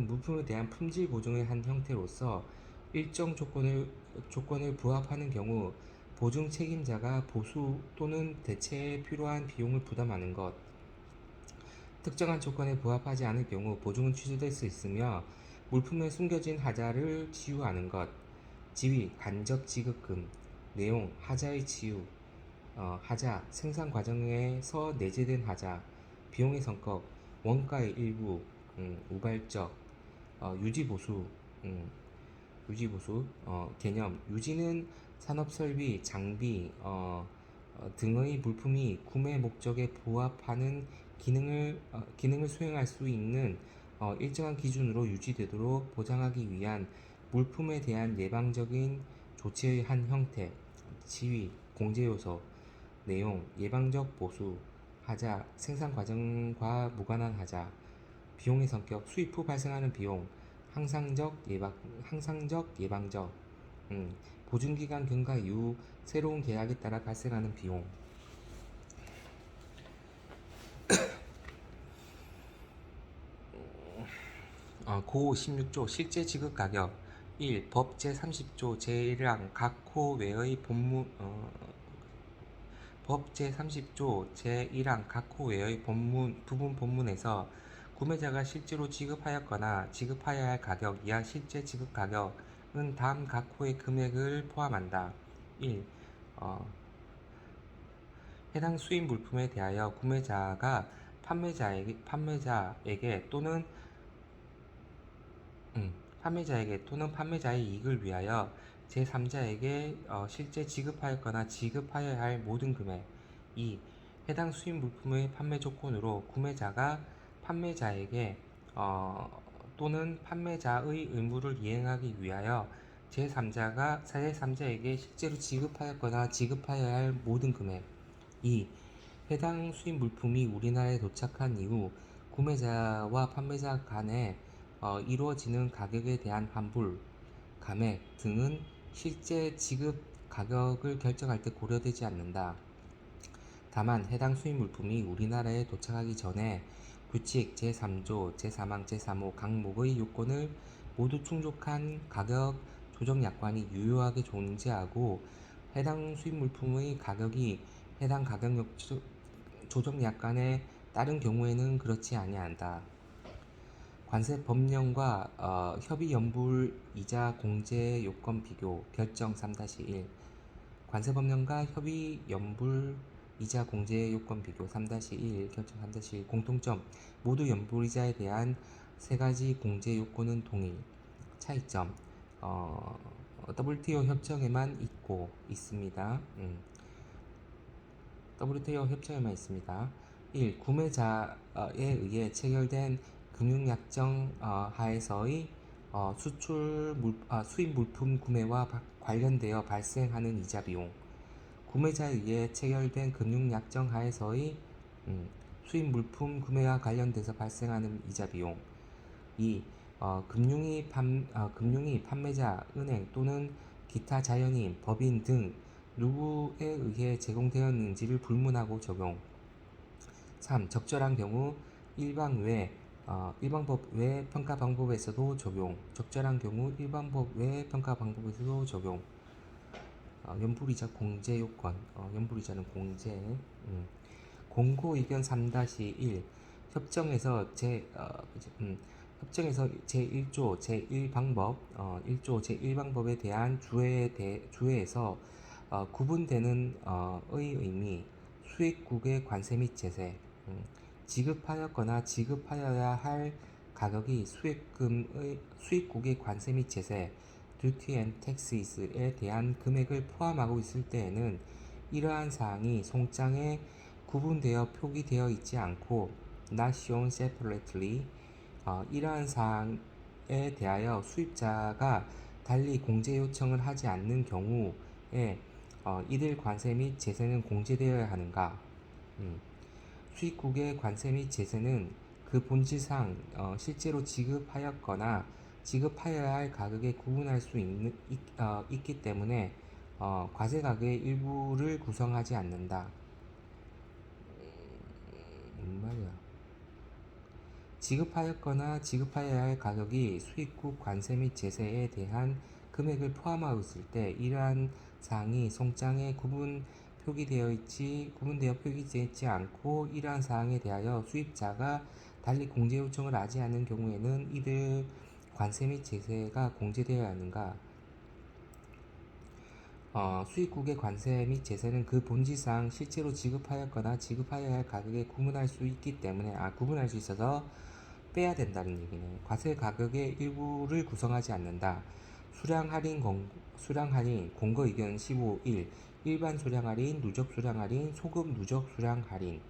물품에 대한 품질 보증의 한 형태로서 일정 조건을 부합하는 경우 보증 책임자가 보수 또는 대체에 필요한 비용을 부담하는 것. 특정한 조건에 부합하지 않을 경우 보증은 취소될 수 있으며 물품에 숨겨진 하자를 치유하는 것. 지위, 간접 지급금. 내용, 하자의 치유. 하자, 생산 과정에서 내재된 하자. 비용의 성격, 원가의 일부, 우발적. 유지보수. 개념. 유지는 산업설비, 장비 등의 물품이 구매 목적에 부합하는 기능을 수행할 수 있는 일정한 기준으로 유지되도록 보장하기 위한 물품에 대한 예방적인 조치의 한 형태. 지위, 공제요소. 내용, 예방적 보수. 하자, 생산 과정과 무관한 하자. 비용의 성격, 수입 후 발생하는 비용. 항상적 예방적 보증기간 경과 이후 새로운 계약에 따라 발생하는 비용. 고 16조 실제 지급 가격 1. 법 제30조 제1항 각 호 외의 본문 법 제30조 제1항 각 호 외의 부분 본문에서 구매자가 실제로 지급하였거나 지급하여야 할 가격 이하 실제 지급 가격은 다음 각 호의 금액을 포함한다. 1. 해당 수입 물품에 대하여 구매자가 판매자에게 또는 판매자의 이익을 위하여 제3자에게 실제 지급하였거나 지급하여야 할 모든 금액. 2. 해당 수입 물품의 판매 조건으로 구매자가 판매자에게 또는 판매자의 의무를 이행하기 위하여 제3자에게 실제로 지급하였거나 지급하여야 할 모든 금액. 2. 해당 수입 물품이 우리나라에 도착한 이후 구매자와 판매자 간에 이루어지는 가격에 대한 환불, 감액 등은 실제 지급 가격을 결정할 때 고려되지 않는다. 다만 해당 수입 물품이 우리나라에 도착하기 전에 규칙 제3조, 제3항, 제3호 각목의 요건을 모두 충족한 가격 조정 약관이 유효하게 존재하고 해당 수입 물품의 가격이 해당 가격 조정 약관에 따른 경우에는 그렇지 아니한다. 관세 법령과 협의 연불 이자 공제 요건 비교 결정 3-1 관세 법령과 협의 연불 이자 공제 요건 비교 3-1 결정 3-1 공통점 모두 연불 이자에 대한 세 가지 공제 요건은 동일. 차이점 WTO 협정에만 있습니다. WTO 협정에만 있습니다. 1. 구매자에 의해 체결된 금융약정 하에서의 수입 물품 구매와 관련되어 발생하는 이자 비용. 구매자에 의해 체결된 금융약정 하에서의 수입 물품 구매와 관련돼서 발생하는 이자 비용. 2. 금융이 판매자, 은행 또는 기타 자연인, 법인 등 누구에 의해 제공되었는지를 불문하고 적용. 3. 적절한 경우 일반법 외 평가 방법에서도 적용. 적절한 경우 일반법 외 평가 방법에서도 적용. 연불이자 공제 요건. 연불이자는 공제. 공고 의견 3-1 협정에서 제1조 제1방법 1조 제1방법에 대한 주회에서 구분되는 의 의미 수입국의 관세 및 제세 지급하였거나 지급하여야 할 가격이 수입국의 관세 및 제세 Duty and Taxes에 대한 금액을 포함하고 있을 때에는 이러한 사항이 송장에 구분되어 표기되어 있지 않고 not shown separately 이러한 사항에 대하여 수입자가 달리 공제 요청을 하지 않는 경우에 이들 관세 및 제세는 공제되어야 하는가? 수입국의 관세 및 제세는 그 본질상 실제로 지급하였거나 지급하여야 할 가격에 구분할 수 있기 때문에 과세 가격의 일부를 구성하지 않는다. 말이야. 지급하였거나 지급하여야 할 가격이 수입국 관세 및 제세에 대한 금액을 포함하고 있을 때 이러한 사항이 송장에 구분되어 표기되지 않고 이러한 사항에 대하여 수입자가 달리 공제 요청을 하지 않는 경우에는 이들 관세 및 제세가 공제되어야 하는가? 수입국의 관세 및 제세는 그 본질상 실제로 지급하였거나 지급하여야 할 가격에 구분할 수 있어서 빼야 된다는 얘기네. 과세 가격의 일부를 구성하지 않는다. 수량 할인, 공거 의견 15.1 일반 수량 할인, 누적 수량 할인, 소급 누적 수량 할인